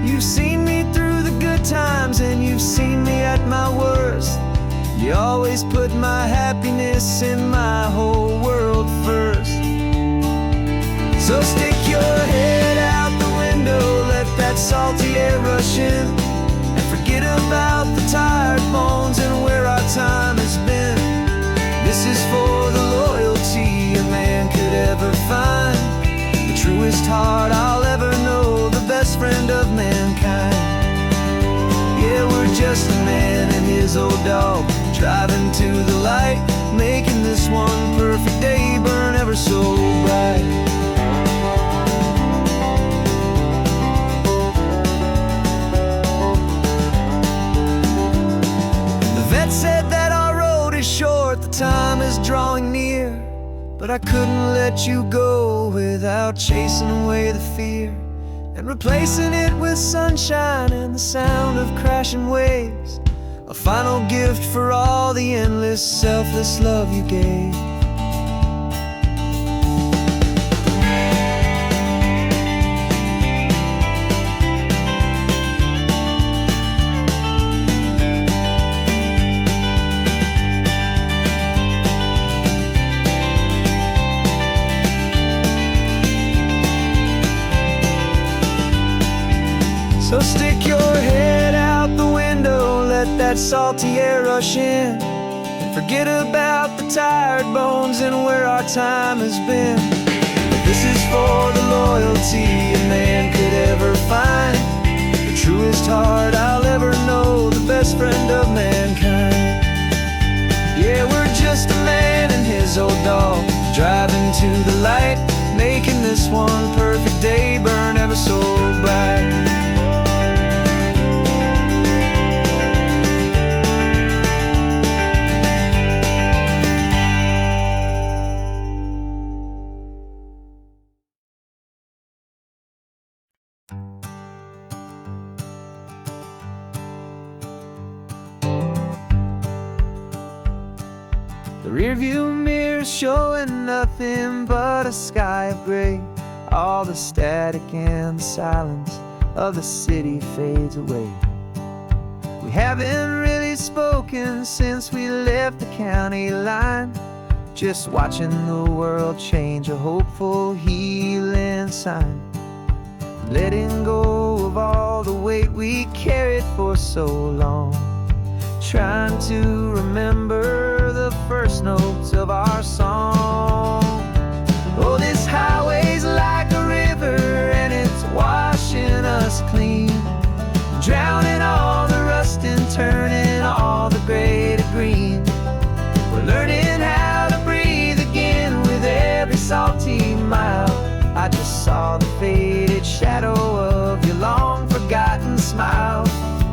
You've seen me through the good times and you've seen me at my worst. You always put my happiness in my whole world first. So stick your head out the window, let that salty air rush in, and forget about the tired bones and where our time has been. This is for the loyalty a man could ever find, the truest heart I'll ever know, the best friend of mankind. Yeah, we're just a man and his old dog, driving to the light, making this one perfect day burn ever so bright. Said that our road is short, the time is drawing near, but I couldn't let you go without chasing away the fear and replacing it with sunshine and the sound of crashing waves, a final gift for all the endless, selfless love you gave. So stick your head out the window, let that salty air rush in, and forget about the tired bones and where our time has been. This is for the loyalty a man could ever find, the truest heart I'll ever know, the best friend of mankind. Yeah, we're just a man and his old dog, driving to the light, making this one perfect day burn ever so bright. The rearview mirror showing nothing but a sky of gray. all the static and the silence of the city fades away. We haven't really spoken since we left the county line, just watching the world change, a hopeful healing sign. Letting go of all the weight we carried for so long, trying to remember the first notes of our song. Oh, this highway's like a river and it's washing us clean, drowning all the rust and turning all the gray to green. We're learning how to breathe again with every salty mile. I just saw the faded shadow of your long forgotten smile,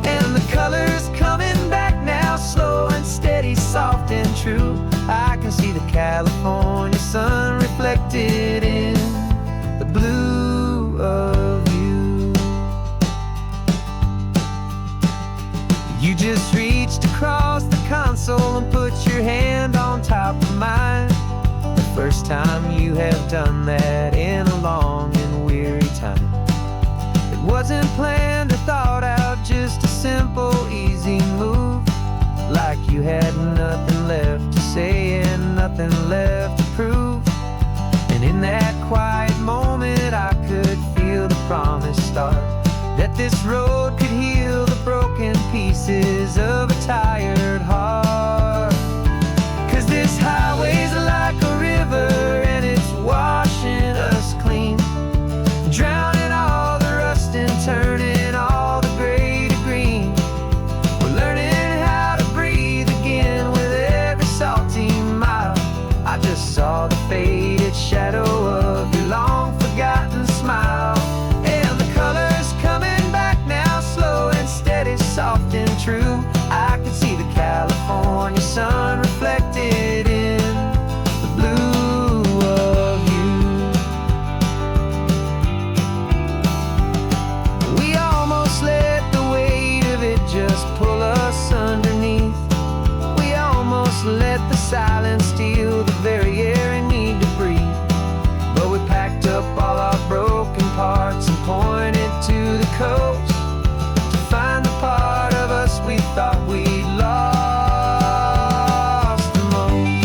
and the colors coming back now, slow and steady, soft and true. I can see the California sun reflected in the blue of you. You just reached across the console and put your hand on top of mine. The first time you have done that in a long and weary time. It wasn't planned or thought out, just a simple, easy move. Like you had nothing left to say and nothing left to prove. And in that quiet moment I could feel the promise start, that this road could heal the broken pieces of a tired heart. 'Cause this highway's like a river and it's washing us clean, drowning all the rust and turning all the gray to green. We're learning how to breathe again with every salty mile. I just saw the faded shadow of your long forgotten smile, and the colors coming back now, slow and steady, soft and true. I can see the California sun reflected in the blue of you. We almost let the weight of it just pull us underneath. We almost let the silence steal the very air I need to breathe. But we packed up all our broken parts and pointed to the coast to find the part of us we thought we'd lost the most.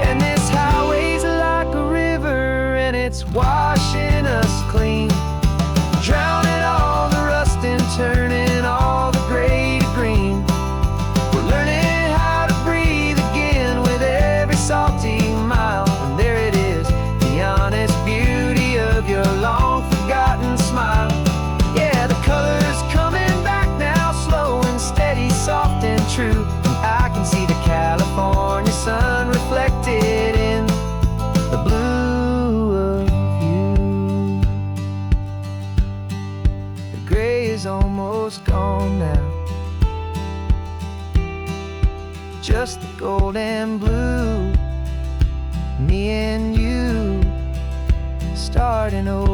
And this highway's like a river and it's washing us clean, drowning all the rust and turning all the gray to green. We're learning how to breathe again with every salty mile. And there it is, the honest beauty of your long forgotten smile. Yeah, the colors coming back now, slow and steady, soft and true. I can see the California sun reflected in the blue of you. The gray is almost gone now, just the gold and blue. Me and you starting over.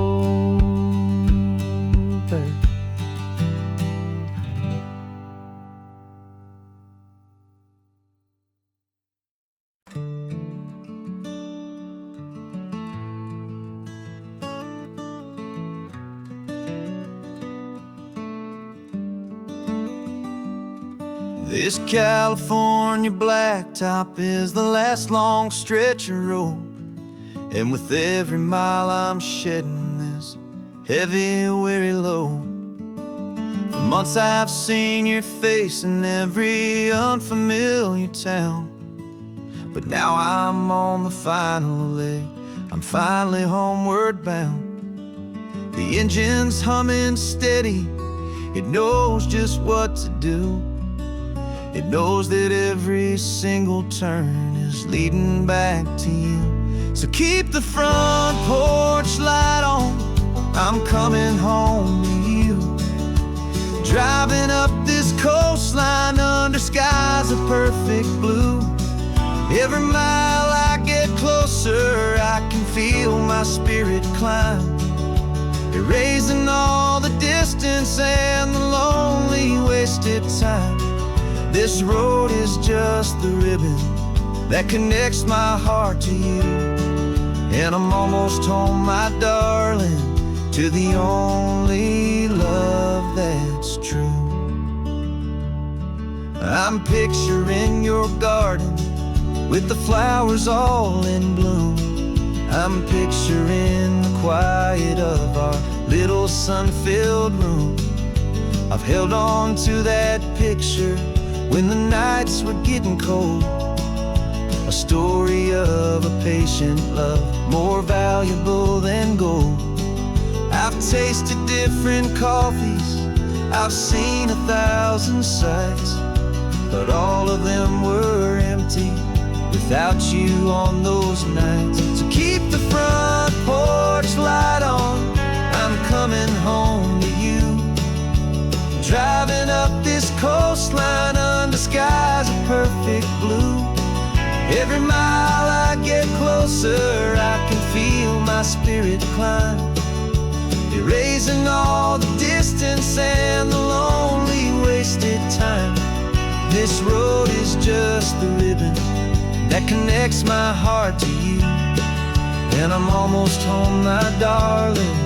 This California blacktop is the last long stretch of road, and with every mile I'm shedding this heavy, weary load. For months I've seen your face in every unfamiliar town, but now I'm on the final leg, I'm finally homeward bound. The engine's humming steady, it knows just what to do. It knows that every single turn is leading back to you. So keep the front porch light on, I'm coming home to you. Driving up this coastline under skies of perfect blue. Every mile I get closer, I can feel my spirit climb. erasing all the distance and the lonely wasted time. This road is just the ribbon that connects my heart to you, and I'm almost home, my darling, to the only love that's true. I'm picturing your garden with the flowers all in bloom. I'm picturing the quiet of our little sun-filled room. I've held on to that picture when the nights were getting cold. A story of a patient love, more valuable than gold. I've tasted different coffees, I've seen 1,000 sights, but all of them were empty without you on those nights. So keep the front porch light on, I'm coming home to you. Driving up this coastline under skies of perfect blue. Every mile I get closer, I can feel my spirit climb, erasing all the distance and the lonely wasted time. This road is just the ribbon that connects my heart to you, and I'm almost home, my darling,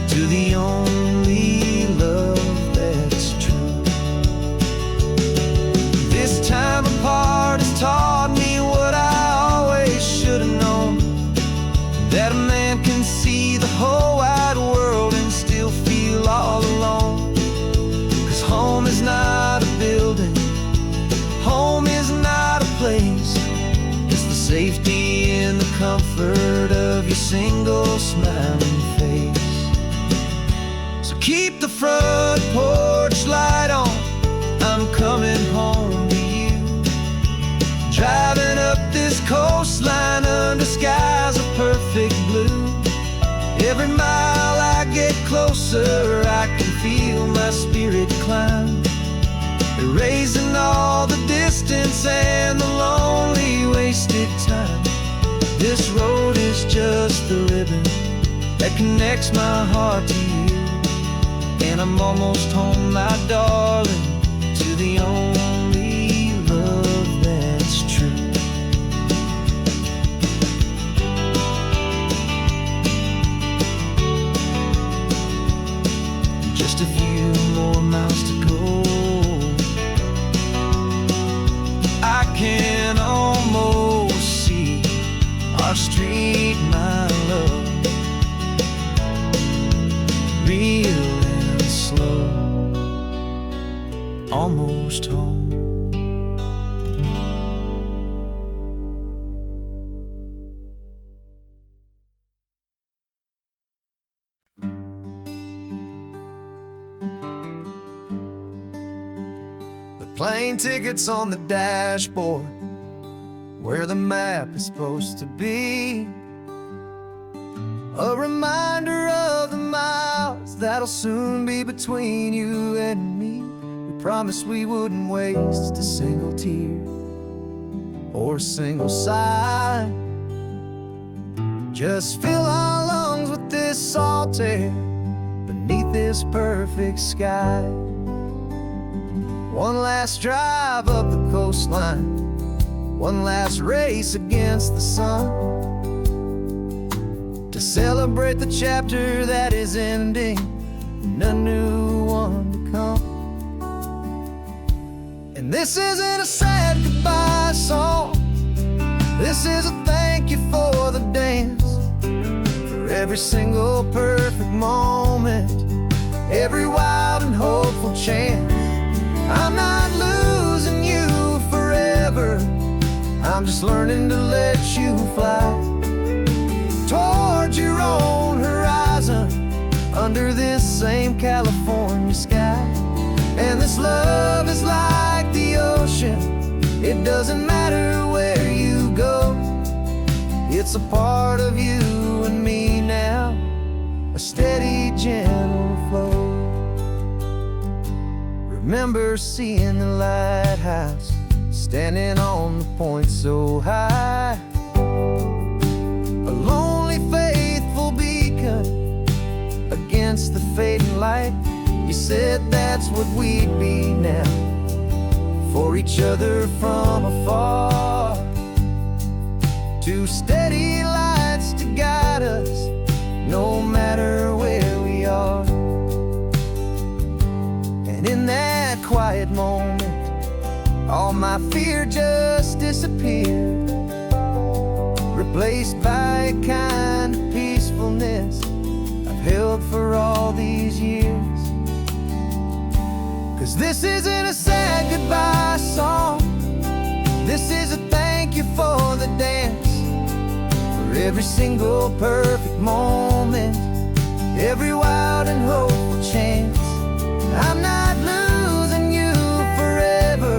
to the only love that's true. This time apart has taught me what I always should have known, that a man can see the whole wide world and still feel all alone. 'Cause home is not a building, home is not a place, it's the safety and the comfort of your single smiling face. So keep the front porch light on, I'm coming home to you. Driving up this coastline under skies of perfect blue. Every mile I get closer, I can feel my spirit climb, erasing all the distance and the lonely wasted time. This road is just the ribbon that connects my heart to you, and I'm almost home, my darling, to the only love that's true. Just a few more miles to go, I can almost see our street, my love, real and slow, almost home. The plane tickets on the dashboard, where the map is supposed to be, a reminder of the miles that'll soon be between you and me. We promised we wouldn't waste a single tear or a single sigh. Just fill our lungs with this salt air beneath this perfect sky. One last drive up the coastline, one last race against the sun, to celebrate the chapter that is ending and a new one to come. And this isn't a sad goodbye song, this is a thank you for the dance, for every single perfect moment, every wild and hopeful chance. I'm not losing you forever, I'm just learning to let you fly towards your own horizon, under this same California sky. And this love is like the ocean, it doesn't matter where you go, it's a part of you and me now, a steady, gentle flow. Remember seeing the lighthouse, standing on the point so high, a lonely, faithful beacon against against the fading light. You said that's what we'd be now, for each other from afar. Two steady lights to guide us, no matter where we are. And in that quiet moment, all my fear just disappeared, replaced by a kind of peacefulness I've held for all these years. 'Cause this isn't a sad goodbye song, this is a thank you for the dance, for every single perfect moment, every wild and hopeful chance. I'm not losing you forever,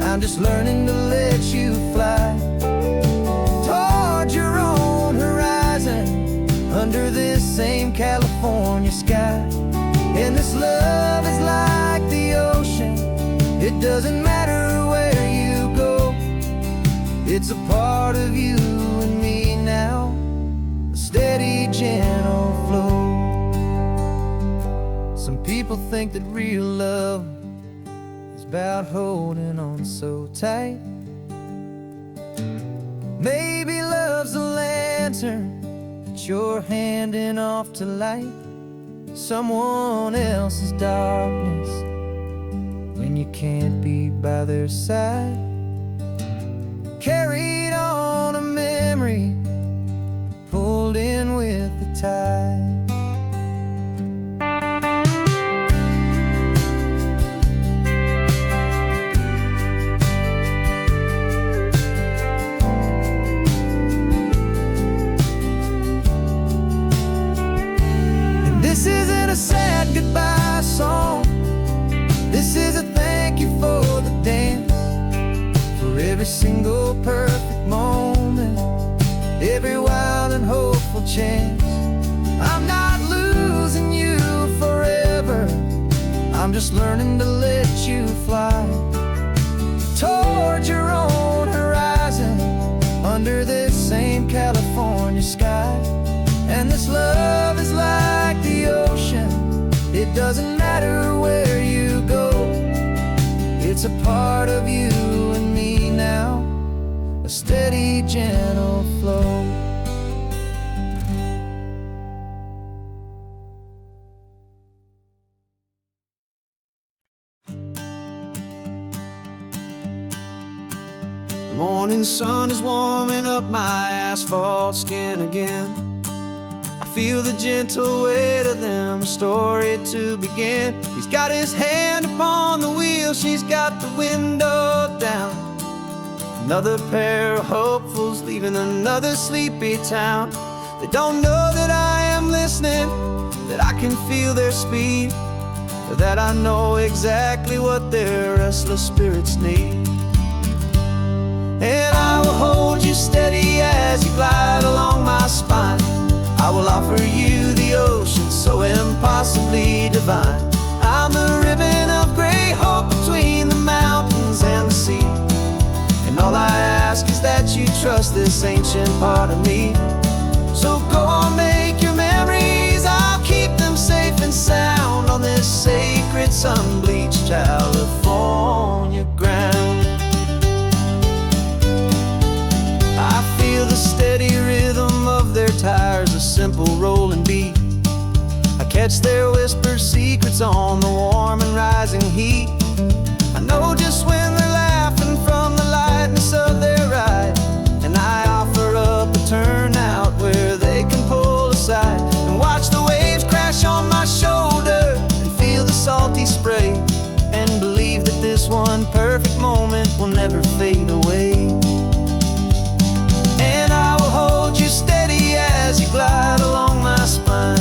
I'm just learning to let you fly toward your own horizon, under this same California sky. And this love is like the ocean, it doesn't matter where you go, it's a part of you and me now, a steady, gentle flow. Some people think that real love is about holding on so tight. Maybe love's a lantern that you're handing off to light someone else's darkness when you can't be by their side. Carried on a memory, pulled in with the tide. This isn't a sad goodbye song, this is a thank you for the dance, for every single perfect moment, every wild and hopeful chance. I'm not losing you forever, I'm just learning to let you fly toward your own horizon, under this same California sky. And this love is like the ocean, it doesn't matter where you go, it's a part of you and me now, a steady, gentle flow. The morning sun is warming up my asphalt skin again. Feel the gentle weight of them, a story to begin. He's got his hand upon the wheel, she's got the window down. Another pair of hopefuls leaving another sleepy town. They don't know that I am listening, that I can feel their speed, or that I know exactly what their restless spirits need. And I will hold you steady as you glide along my spine. I will offer you the ocean so impossibly divine. I'm the ribbon of gray hope between the mountains and the sea. And all I ask is that you trust this ancient part of me. So go on, make your memories, I'll keep them safe and sound on this sacred sun-bleached California ground. I feel the steady rhythm of their tires, a simple rolling beat. I catch their whispered secrets on the warm and rising heat. I know just when they're laughing from the lightness of their ride, and I offer up a turnout where they can pull aside and watch the waves crash on my shoulder and feel the salty spray, and believe that this one perfect moment will never fade away. And I will hold you steady as you glide along my spine.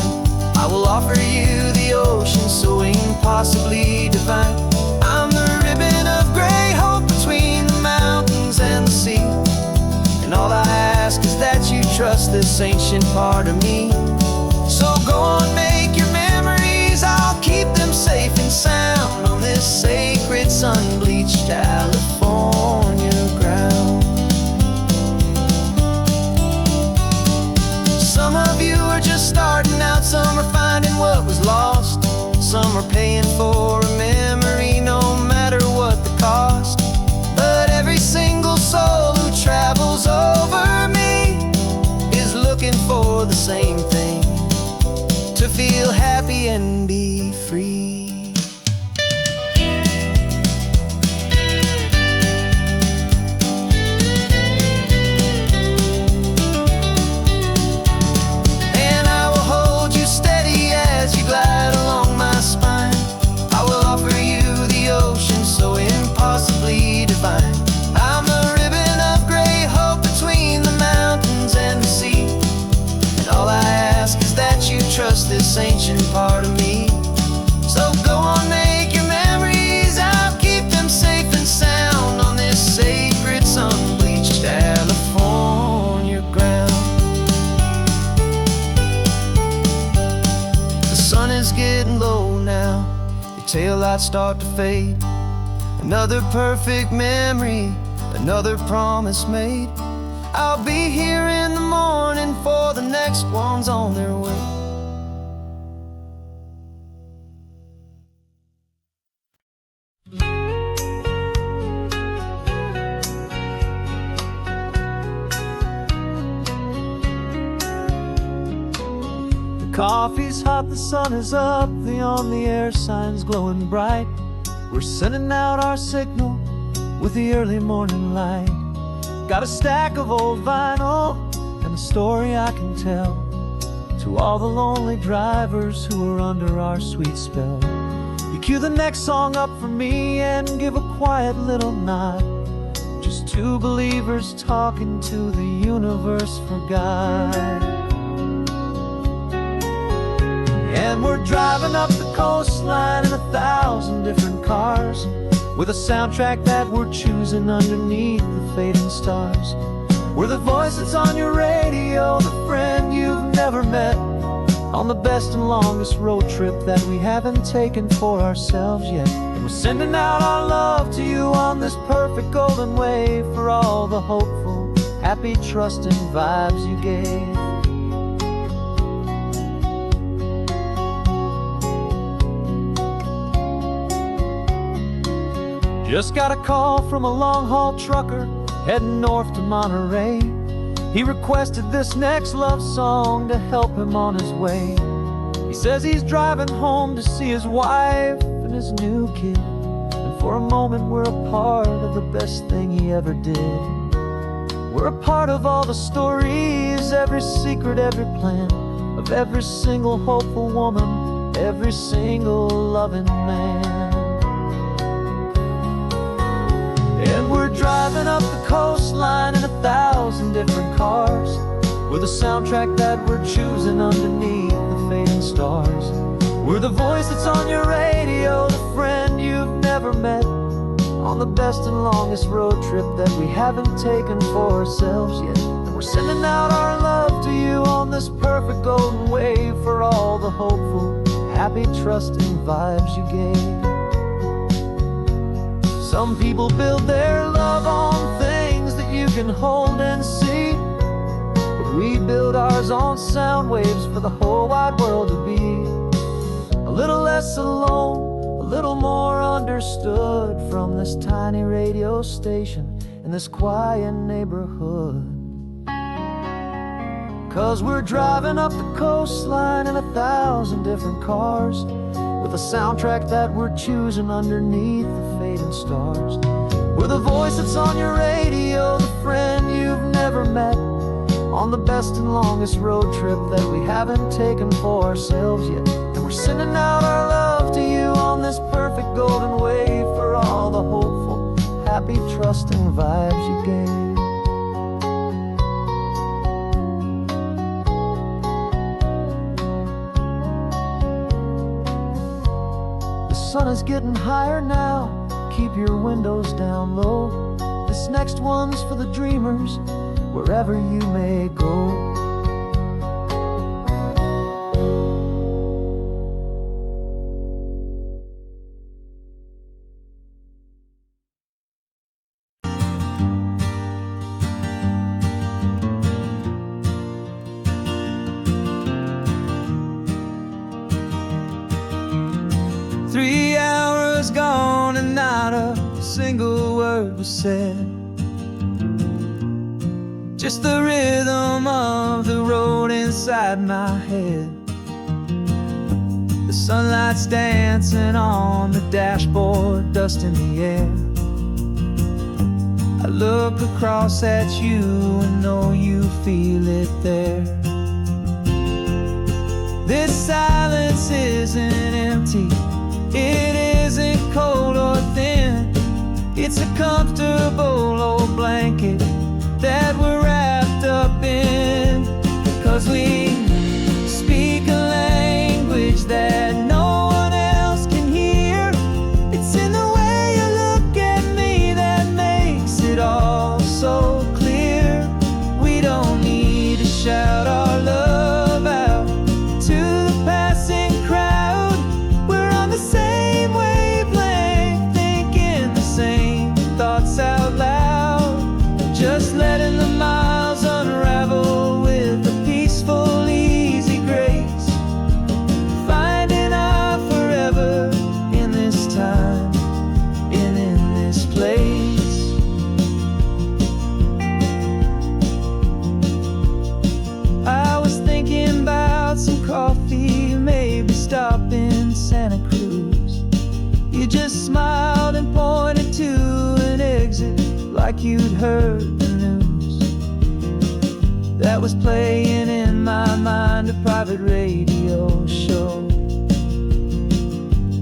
I will offer you the ocean so impossibly divine. I'm the ribbon of gray hope between the mountains and the sea. And all I ask is that you trust this ancient part of me. So go on, make your memories, I'll keep them safe and sound on this sacred sun-bleached California ground. Some of you are just starting out, some are finding what ancient part of me. So go on, make your memories. I'll keep them safe and sound on this sacred sun-bleached California ground. The sun is getting low now, your taillights start to fade. Another perfect memory, another promise made. I'll be here in the morning for the next ones on their way. The coffee's hot, the sun is up, the on the air sign's glowing bright. We're sending out our signal with the early morning light. Got a stack of old vinyl and a story I can tell to all the lonely drivers who are under our sweet spell. You cue the next song up for me and give a quiet little nod. Just two believers talking to the universe for God. And we're driving up the coastline in 1,000 different cars, with a soundtrack that we're choosing underneath the fading stars. We're the voice that's on your radio, the friend you've never met, on the best and longest road trip that we haven't taken for ourselves yet. And we're sending out our love to you on this perfect golden wave, for all the hopeful, happy, trusting vibes you gave. Just got a call from a long-haul trucker heading north to Monterey. He requested this next love song to help him on his way. He says he's driving home to see his wife and his new kid, and for a moment we're a part of the best thing he ever did. We're a part of all the stories, every secret, every plan, of every single hopeful woman, every single loving man. And we're driving up the coastline in 1,000 different cars, with a soundtrack that we're choosing underneath the fading stars. We're the voice that's on your radio, the friend you've never met, on the best and longest road trip that we haven't taken for ourselves yet. And we're sending out our love to you on this perfect golden wave, for all the hopeful, happy, trusting vibes you gave. Some people build their love on things that you can hold and see, but we build ours on sound waves for the whole wide world to be a little less alone, a little more understood, from this tiny radio station in this quiet neighborhood. 'Cause we're driving up the coastline in 1,000 different cars, with a soundtrack that we're choosing underneath the fading stars. We're the voice that's on your radio, the friend you've never met, on the best and longest road trip that we haven't taken for ourselves yet. And we're sending out our love to you on this perfect golden wave, for all the hopeful, happy, trusting vibes you gave. The sun is getting higher now, keep your windows down low. This next one's for the dreamers, wherever you may go. 3 hours gone and not a single word was said. Just the rhythm of the road inside my head. The sunlight's dancing on the dashboard, dust in the air. I look across at you and know you feel it there. This silence isn't empty, it isn't cold or thin. It's a comfortable old blanket that we're wrapped up in. 'Cause we speak a language like you'd heard the news that was playing in my mind, a private radio show.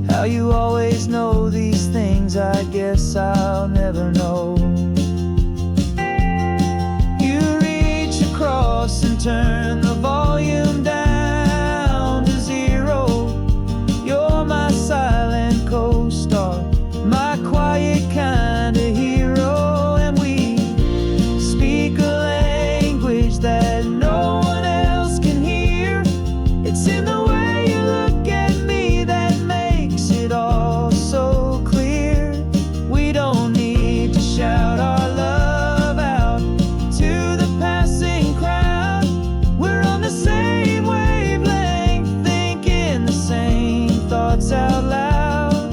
How you always know these things, I guess I'll never know. You reach across and turn the volume down to 0. You're my silent co-star, my quiet kind of hero. And we speak a language that no one else can hear. It's in the way you look at me that makes it all so clear. We don't need to shout our love out to the passing crowd. We're on the same wavelength, thinking the same thoughts out loud.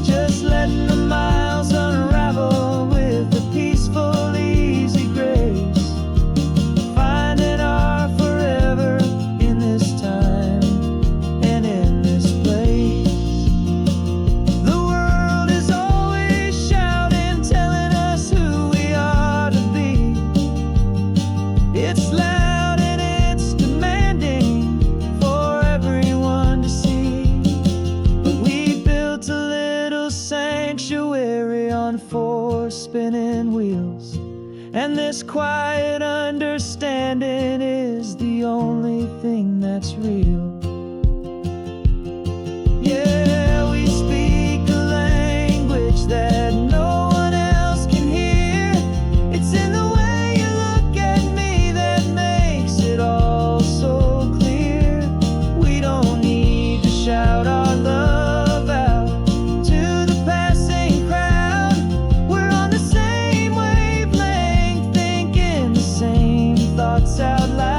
Just letting the miles unravel with a peaceful, easy grace. Finding our forever in this time and in this place. The world is always shouting, telling us who we are to be. It's loud and it's demanding for everyone to see. But we built a little sanctuary on 4 spinning wheels, and this quiet understanding is the only thing that's real. Yeah, we speak a language that no one else can hear. It's in the way you look at me that makes it all so clear. We don't need to shout our love out to the passing crowd. We're on the same wavelength, thinking the same thoughts out loud.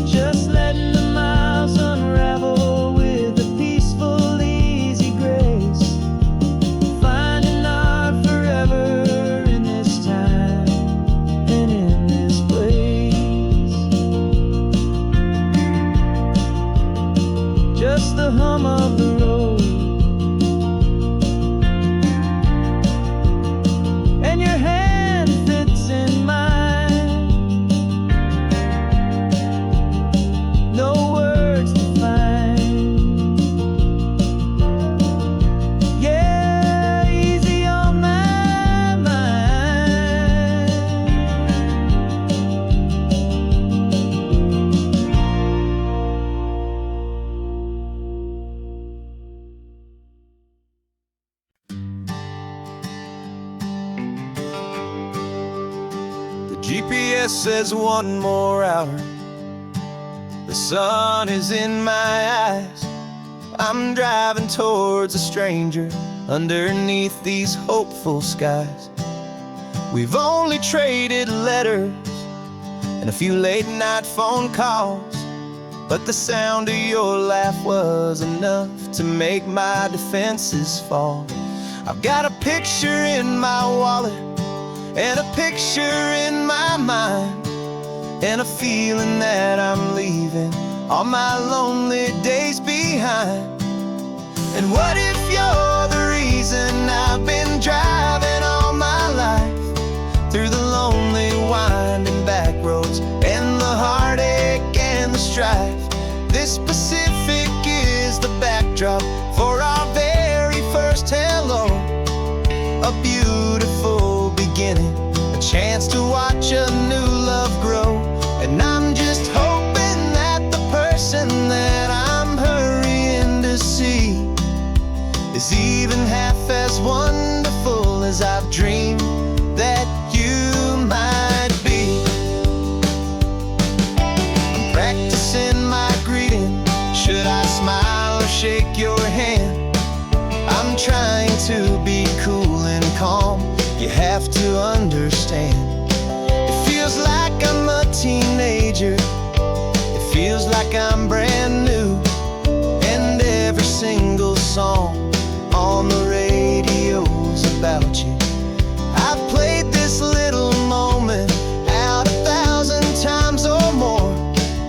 Just letting the miles unravel with a peaceful, easy grace. Finding our forever in this time and in this place. Just the hum of the road and your hand fits in mine. No words to find. Yeah, easy on my mind. The GPS says 1 more hour. The sun is in my eyes. I'm driving towards a stranger underneath these hopeful skies. We've only traded letters and a few late night phone calls, but the sound of your laugh was enough to make my defenses fall. I've got a picture in my wallet and a picture in my mind, and a feeling that I'm leaving all my lonely days behind. And what if you're the reason I've been driving all my life, through the lonely winding back roads and the heartache and the strife? This Pacific is the backdrop for our very first hello. A beautiful beginning, a chance to watch a new love grow. And I'm just hoping that the person that I'm hurrying to see is even half as wonderful as I've dreamed that you might be. I'm practicing my greeting. Should I smile or shake your hand? I'm trying to be cool and calm. You have to understand. It feels like I'm a teenager. It feels like I'm brand new. And every single song on the radio's about you. I've played this little moment out 1,000 times or more,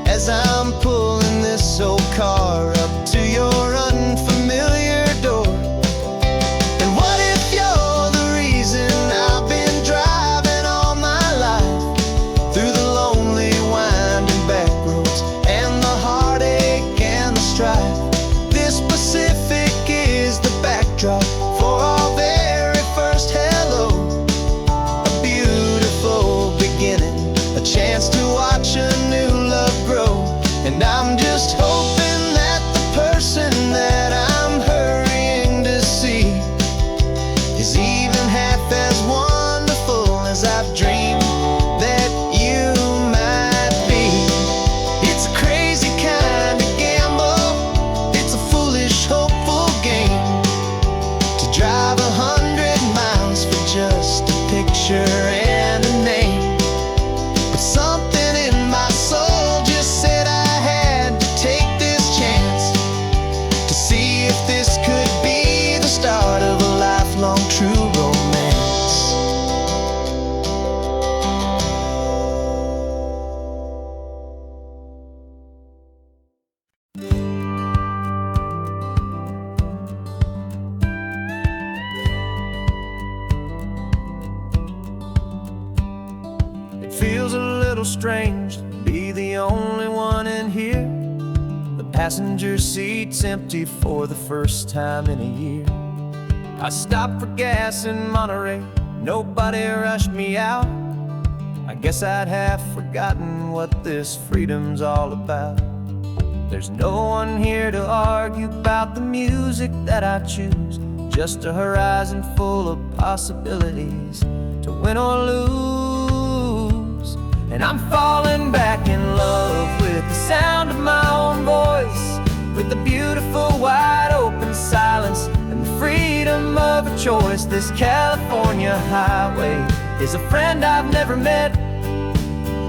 as I'm pulling this old car up to your unfamiliar door. And what if you're the reason I've been driving little strange to be the only one in here. The passenger seat's empty for the first time in a year. I stopped for gas in Monterey, nobody rushed me out. I guess I'd have forgotten what this freedom's all about. There's no one here to argue about the music that I choose, just a horizon full of possibilities to win or lose. And I'm falling back in love with the sound of my own voice, with the beautiful wide open silence and the freedom of a choice. This California highway is a friend I've never met,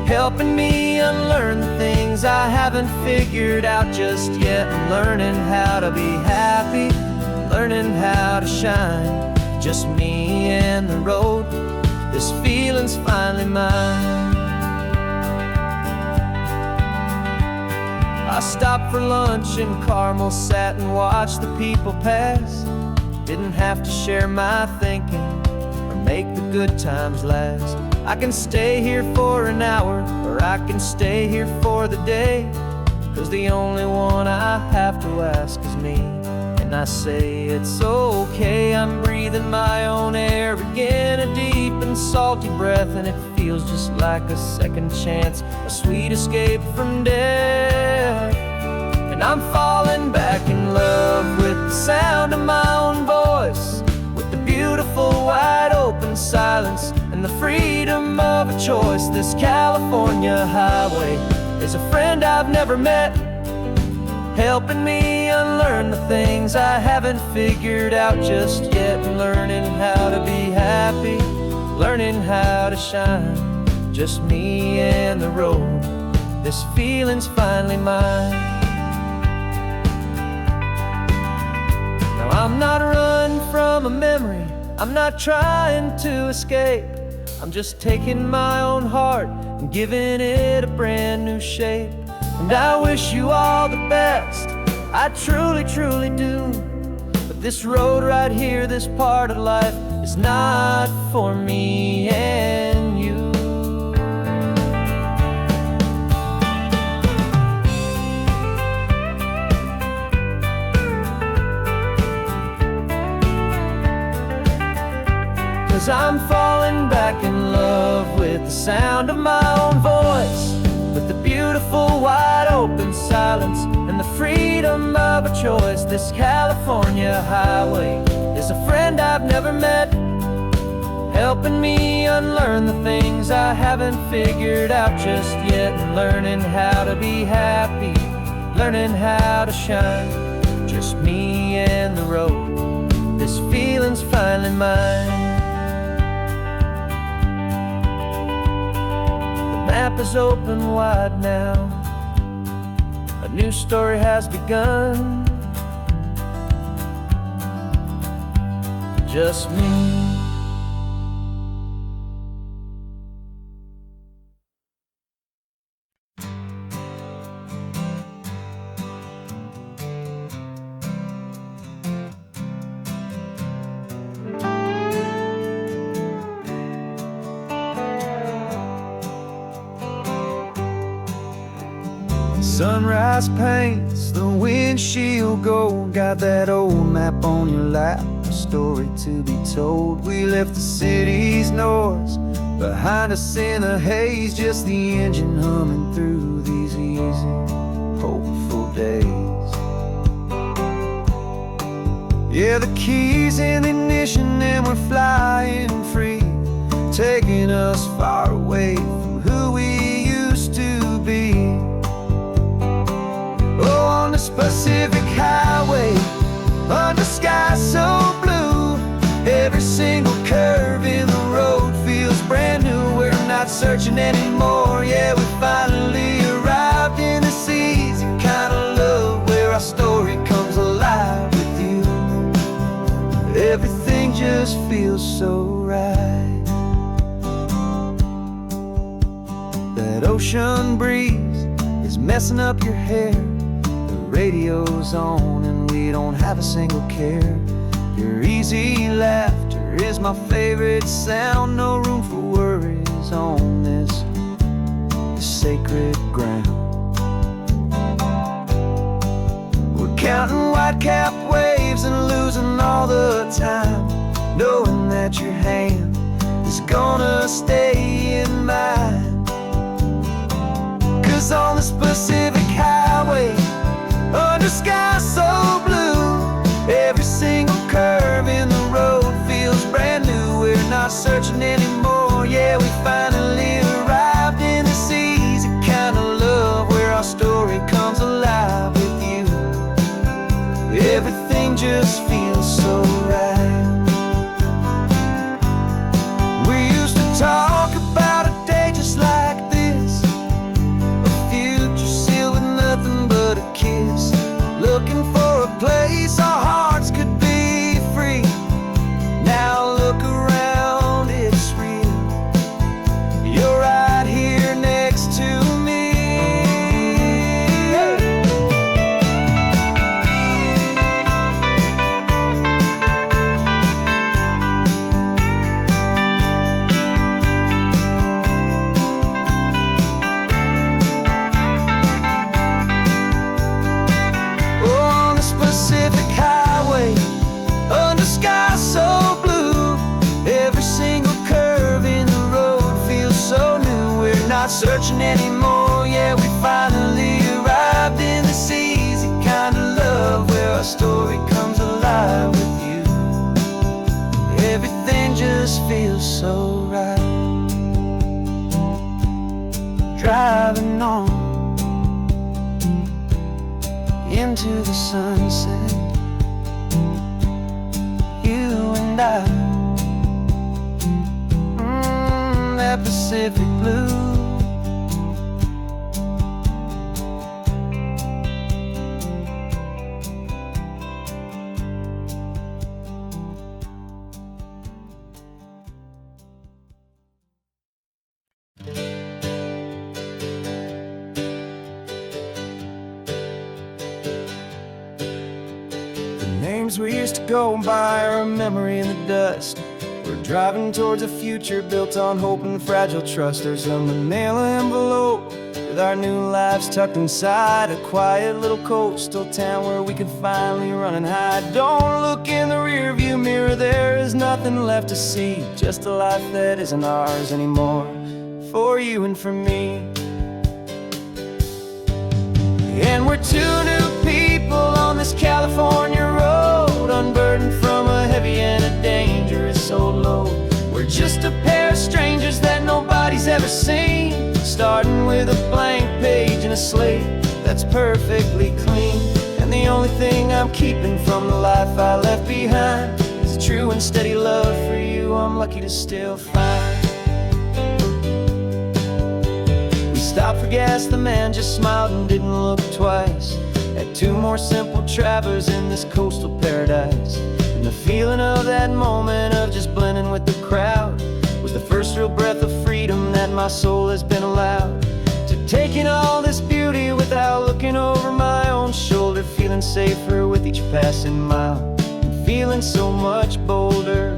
helping me unlearn the things I haven't figured out just yet. I'm learning how to be happy, learning how to shine, just me and the road. This feeling's finally mine. I stopped for lunch in Carmel, sat and watched the people pass. Didn't have to share my thinking or make the good times last. I can stay here for an hour, or I can stay here for the day, 'cause the only one I have to ask is me. And I say it's okay, I'm breathing my own air again, a deep and salty breath, and it feels just like a second chance, a sweet escape from death. And I'm falling back in love with the sound of my own voice, with the beautiful wide open silence and the freedom of a choice. This California highway is a friend I've never met, helping me unlearn the things I haven't figured out just yet. Learning how to be happy, learning how to shine, just me and the road. This feeling's finally mine. Now I'm not running from a memory, I'm not trying to escape. I'm just taking my own heart and giving it a brand new shape. And I wish you all the best, I truly, truly do. But this road right here, this part of life, is not for me and you. Cause I'm falling back in love with the sound of my own voice, with the beautiful wide open silence and the freedom of a choice. This California highway is a friend I've never met, helping me unlearn the things I haven't figured out just yet. And learning how to be happy, learning how to shine, just me and the road. This feeling's finally mine. The map is open wide now, a new story has begun, just me. Sunrise paints the windshield gold, got that old map on your lap, a story to be told. We left the city's noise behind us in the haze, just the engine humming through these easy, hopeful days. Yeah, the keys in the ignition and we're flying free, taking us far away from who we used to be. Oh, on this Pacific highway, under sky so blue, every single curve in the road feels brand new. We're not searching anymore, yeah, we finally arrived in this easy kind of love, where our story comes alive with you. Everything just feels so right. That ocean breeze is messing up your hair, radio's on and we don't have a single care. Your easy laughter is my favorite sound, no room for worries on this to sacred ground. We're counting white-capped waves and losing all the time, knowing that your hand is gonna stay in mine. 'Cause on this Pacific highway, under skies so blue, every single curve in the road feels brand new. We're not searching anymore, yeah, we finally arrived in this easy kind of love where our story comes alive with you. Everything just feels so right. We used to talk about a day just like this, a future sealed with nothing but a kiss, looking for a place our hearts could be free. Now look around, it's real. You're right here next to me. On this Pacific highway, under skies so blue, every single curve in the road feels so new. We're not searching anymore, yeah, we finally arrived in this easy kind of love where our story comes alive with you. Everything just feels so right. Driving on into the sunset, you and I, that Pacific blue. Names we used to go by are a memory in the dust. We're driving towards a future built on hope and fragile trust. There's a manila envelope with our new lives tucked inside, a quiet little coastal town where we could finally run and hide. Don't look in the rearview mirror, there is nothing left to see, just a life that isn't ours anymore, for you and for me. And we're two new people on this California road, unburdened from a heavy and a dangerous old load. We're just a pair of strangers that nobody's ever seen, starting with a blank page and a slate that's perfectly clean. And the only thing I'm keeping from the life I left behind is a true and steady love for you I'm lucky to still find. Stopped for gas, the man just smiled and didn't look twice. Had two more simple travelers in this coastal paradise. And the feeling of that moment of just blending with the crowd was the first real breath of freedom that my soul has been allowed to take in all this beauty without looking over my own shoulder, feeling safer with each passing mile and feeling so much bolder.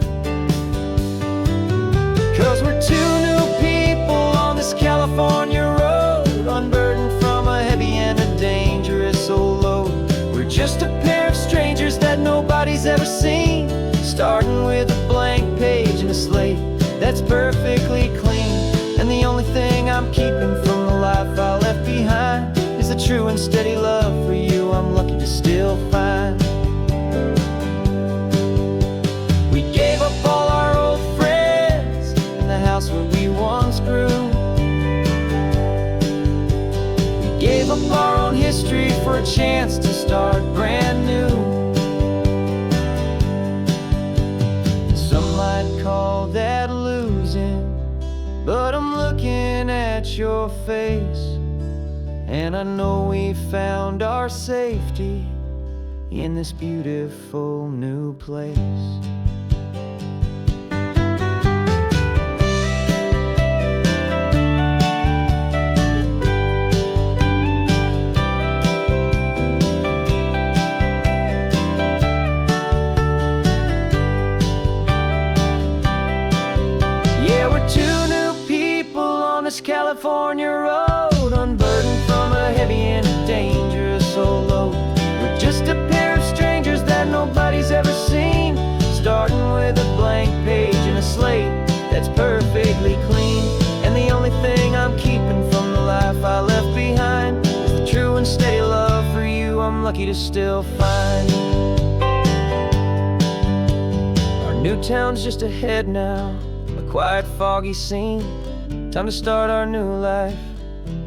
'Cause we're two new people on this California road, unburdened from a heavy and a dangerous old load. We're just a pair of strangers that nobody's ever seen, starting with a blank page and a slate that's perfectly clean. And the only thing I'm keeping from the life I left behind is a true and steady love for you I'm lucky to still find. We gave up all our old friends and the house where we once grew. Gave up our own history for a chance to start brand new. Some might call that losing, but I'm looking at your face, and I know we found our safety in this beautiful new place. California road, it's perfectly clean. And the only thing I'm keeping from the life I left behind is the true and steady love for you I'm lucky to still find. Our new town's just ahead now, a quiet, foggy scene. Time to start our new life,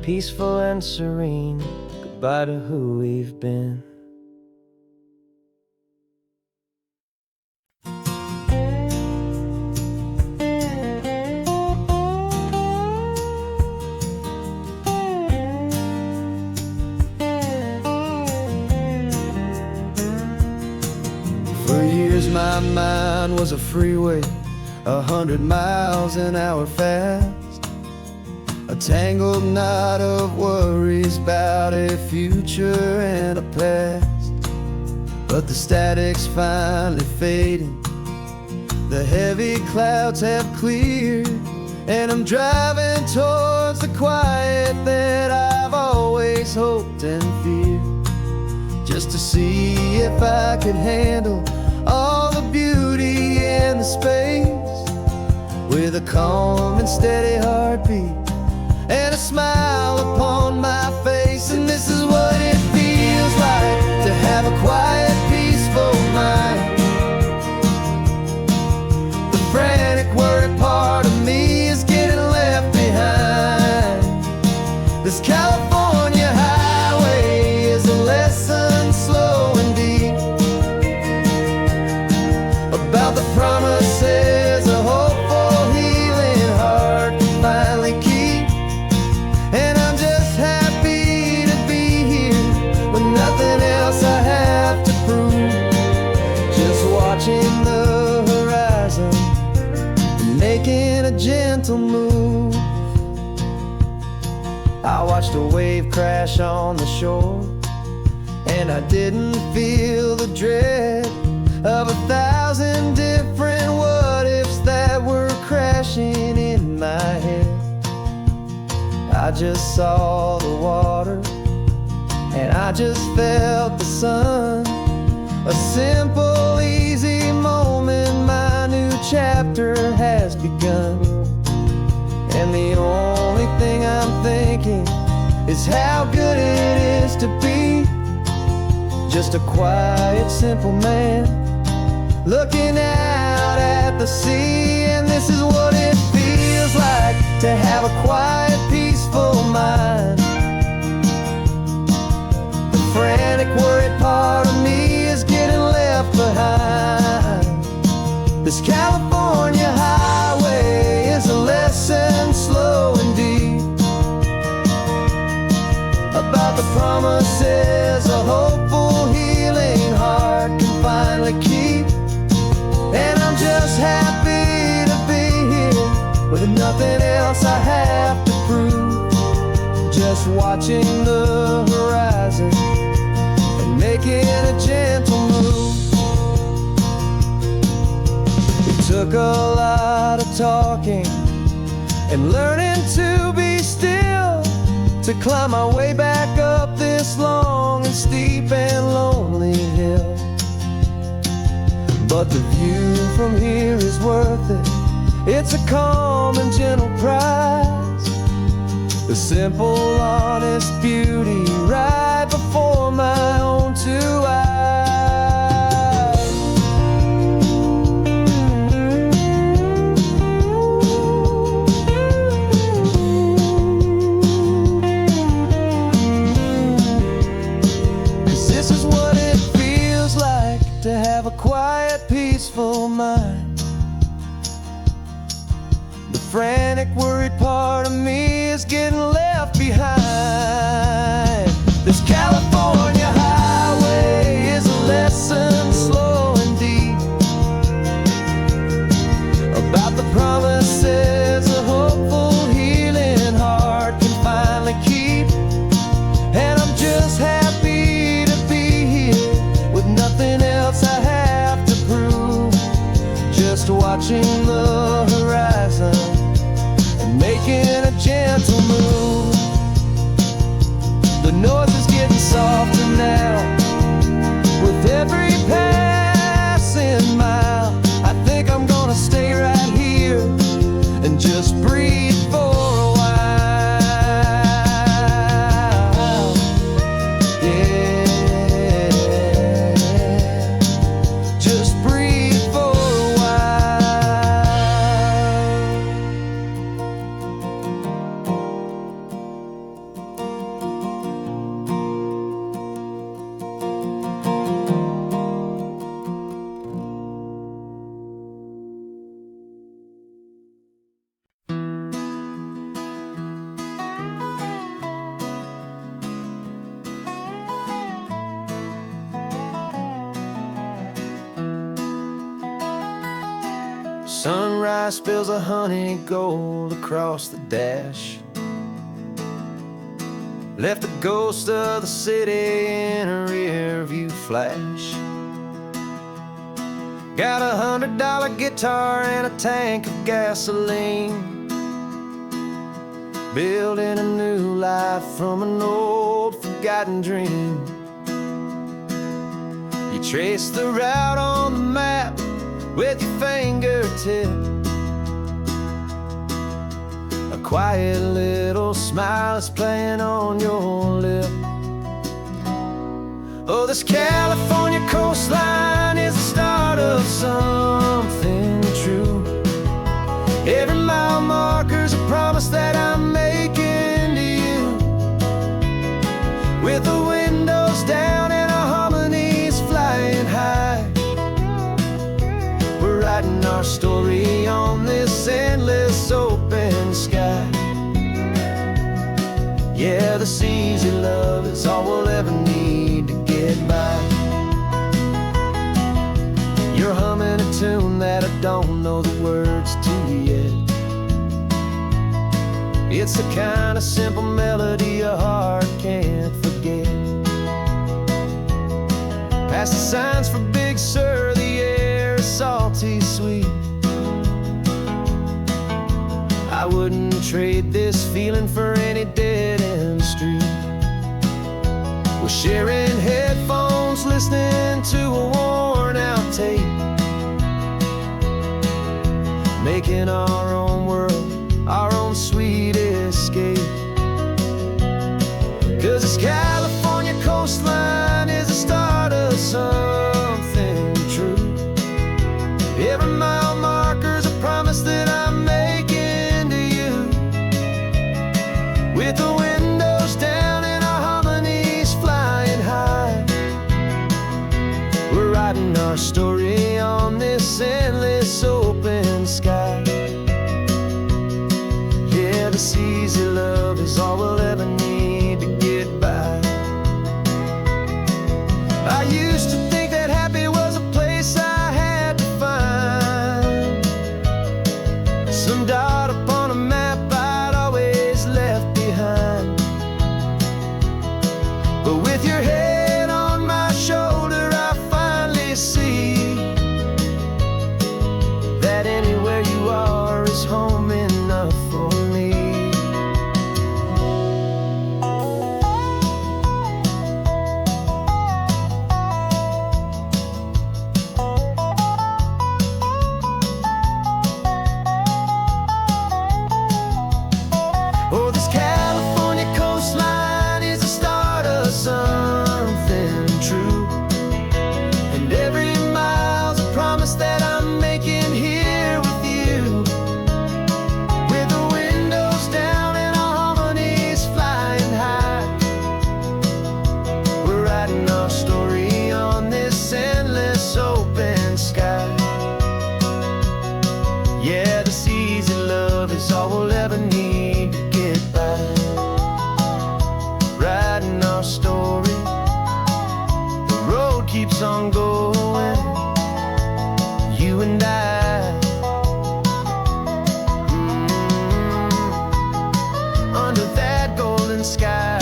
peaceful and serene. Goodbye to who we've been. For years my mind was a freeway, 100 miles an hour fast, a tangled knot of worries about a future and a past. But the static's finally fading, the heavy clouds have cleared, and I'm driving towards the quiet that I've always hoped and feared, just to see if I could handle all the beauty and the space, with a calm and steady heartbeat and a smile upon my face. And this is what it feels like to have a quiet, peaceful mind. The frantic, worried part of me is getting left behind. This California highway is a lesson slow and deep about the promises a hopeful, healing heart can finally keep. And I'm just happy to be here with nothing else I have to prove, just watching the horizon and making a gentle move. I watched a wave crash on the shore, and I didn't feel the dread of 1,000 different what-ifs that were crashing in my head. I just saw the water, and I just felt the sun. A simple, easy moment, my new chapter has begun. And the only thing I'm thinking is how good it is to be just a quiet, simple man looking out at the sea. And this is what it feels like to have a quiet, peaceful mind. The frantic, worried part of me is getting left behind. This California highway is a lesson slow and deep about the promises a hopeful, healing heart can finally keep. And I'm just happy to be here with nothing else I have to prove, just watching the horizon and making a gentle move. It took a lot of talking and learning to be still to climb my way back up this long and steep and lonely hill. But the view from here is worth it. It's a calm and gentle prize, the simple, honest beauty right before my own two eyes. This is what it feels like to have a quiet, peaceful mind. The frantic, worried part of me is getting left behind. This California highway is a lesson slow and deep about the promises a hopeful, healing heart can finally keep. And I'm just happy to be here with nothing else I have to prove, just watching the horizon and making a gentle move. The noise is getting softer now with every passing mile. I think I'm gonna stay right here Sunrise spills a honey gold across the dash. Left the ghost of the city in a rear view flash. Got a $100 guitar and a tank of gasoline, building a new life from an old forgotten dream. You trace the route on the map with your fingertip, a quiet little smile is playing on your lip. Oh, this California coastline is the start of something true. Every mile marker's a promise that I'm making to you. With the windows down and our harmonies flying high, we're writing our story on this endless open sky. Yeah, this easy love is all we'll ever need to get by. You're humming a tune that I don't know the words to yet. It's the kind of simple melody a heart can't forget. Past the signs for Big Sur, the air is salty sweet. I wouldn't trade this feeling for any dead-end street. We're sharing headphones, listening to a worn-out tape, making our own world, our own sweet escape. 'Cause this California coastline is the start of something true. Every mile marker's a promise that I'm making to you. With the windows down and our harmonies flying high, we're writing our story on this endless open sky. Yeah, this easy love is all we'll ever need to get by. I used to think that happy was a place I had to find, some dot upon a map I'd always left behind. But with your head on my shoulder, I finally see that anywhere you are is home enough for me. Oh, this California coastline is the start of something true. And every mile's a promise that I'm making here with you. With the windows down and our harmonies flying high, we're writing our story on this endless open sky. Yeah, this easy love is all we'll ever need to get by. Writing our story, the road keeps on going, you and I. Under that golden sky.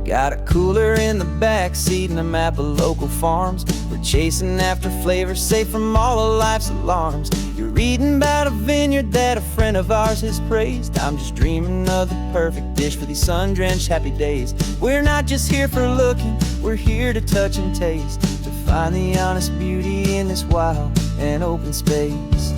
Got a cooler in the back seat and a map of local farms. We're chasing after flavors safe from all of life's alarms. You're reading about a vineyard that a friend of ours has praised. I'm just dreaming of the perfect dish for these sun-drenched happy days. We're not just here for looking, we're here to touch and taste, to find the honest beauty in this wild and open space.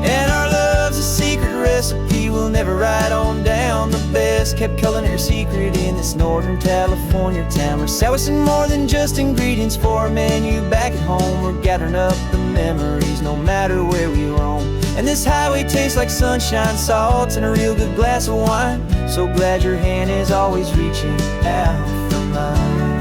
And our love's a secret recipe we'll never write on down. The best kept culinary secret in this Northern California town. We're selling more than just ingredients for a menu back at home. We're gathering up the memories no matter where we roam. And this highway tastes like sunshine, salt, and a real good glass of wine. So glad your hand is always reaching out for mine.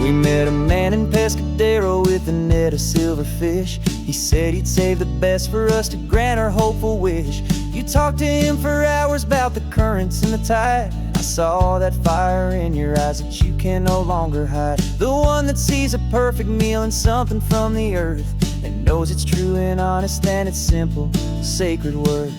We met a man in Pescadero with a net of silverfish. He said he'd save the best for us to grant our hopeful wish. You talked to him for hours about the currents and the tide. I saw that fire in your eyes that you can no longer hide. The one that sees a perfect meal in something from the earth, and knows it's true and honest and it's simple, sacred worth.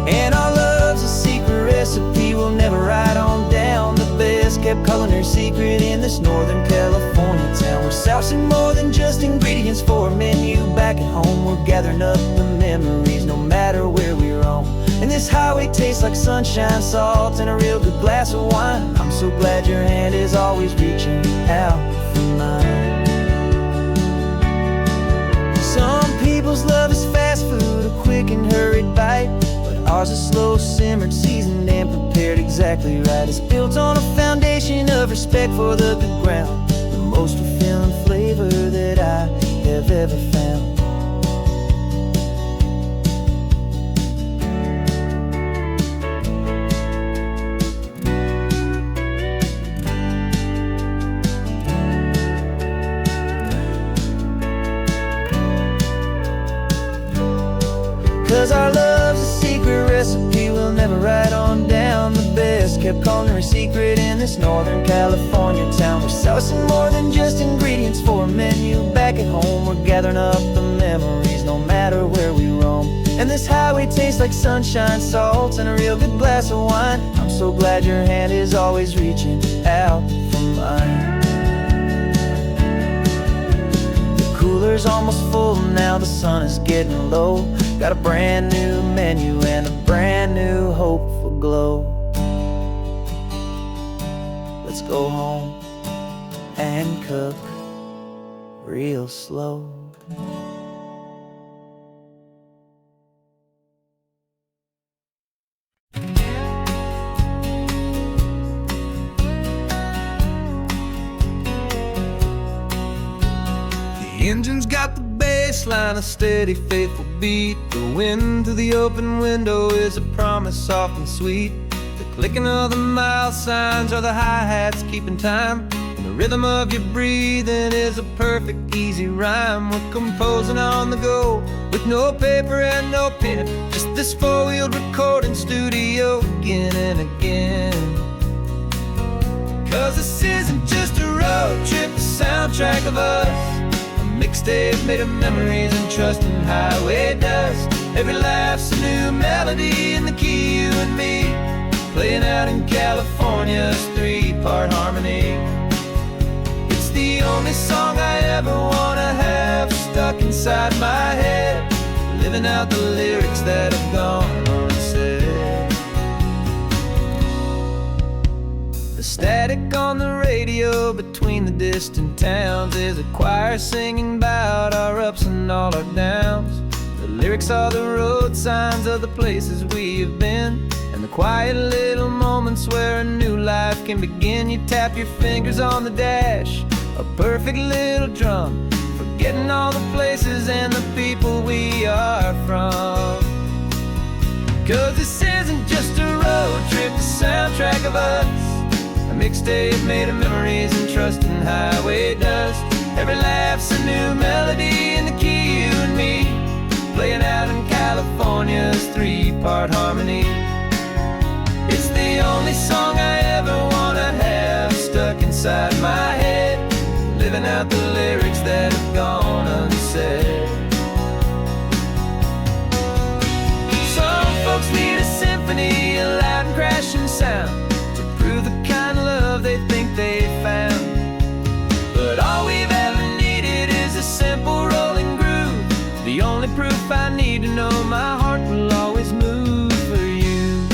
And our love's a secret recipe we'll never write on down. The best kept culinary secret in this Northern California town. We're sourcing more than just ingredients for a menu back at home. We're gathering up the memories no matter where we roam. And this highway tastes like sunshine, salt, and a real good glass of wine. I'm so glad your hand is always reaching out for mine. Some people's love is fast food, a quick and hurried bite. Ours is slow simmered, seasoned, and prepared exactly right. It's built on a foundation of respect for the good ground, the most fulfilling flavor that I have ever found. 'Cause our love's a secret recipe we'll never write on down. The best kept culinary secret in this Northern California town. We're sourcing more than just ingredients for a menu back at home. We're gathering up the memories no matter where we roam. And this highway tastes like sunshine, salt, and a real good glass of wine. I'm so glad your hand is always reaching out for mine. The cooler's almost full now, the sun is getting low. Got a brand new menu and a brand new hopeful glow. Let's go home and cook real slow. The engine's got the baseline, a steady, faithful beat. The wind through the open window is a promise soft and sweet. The clicking of the mile signs are the hi-hats keeping time. And the rhythm of your breathing is a perfect, easy rhyme. We're composing on the go with no paper and no pen. Just this four-wheeled recording studio again and again. 'Cause this isn't just a road trip, the soundtrack of us. Mixtape made of memories and trust in highway dust. Every laugh's a new melody in the key, you and me, playing out in California's three-part harmony. It's the only song I ever wanna have stuck inside my head, living out the lyrics that have gone unsaid. The static on the radio between the distant towns is a choir singing about our ups and all our downs. The lyrics are the road signs of the places we have been, and the quiet little moments where a new life can begin. You tap your fingers on the dash, a perfect little drum, forgetting all the places and the people we are from. 'Cause this isn't just a road trip, the soundtrack of us. A mixtape made of memories and trust in highway dust. Every laugh's a new melody in the key, you and me, playing out in California's three-part harmony. It's the only song I ever wanna have stuck inside my head, living out the lyrics that have gone unsaid. Some folks need a symphony, a loud and crashing sound, the kind of love they think they found. But all we've ever needed is a simple rolling groove, the only proof I need to know my heart will always move for you.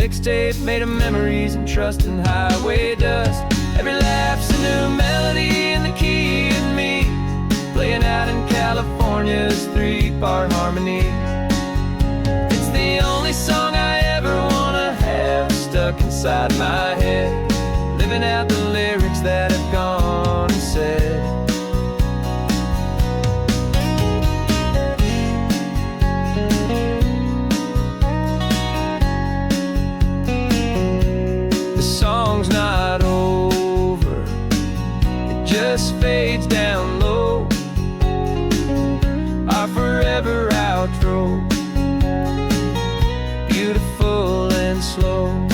mixtape made of memories and trust in highway dust. Every laugh's a new melody in the key and me, playing out in California's 3-part harmony. It's the only song I ever wanna have stuck inside my head, living out the lyrics that have gone unsaid. The song's not over, it just fades down low, our forever outro, beautiful and slow.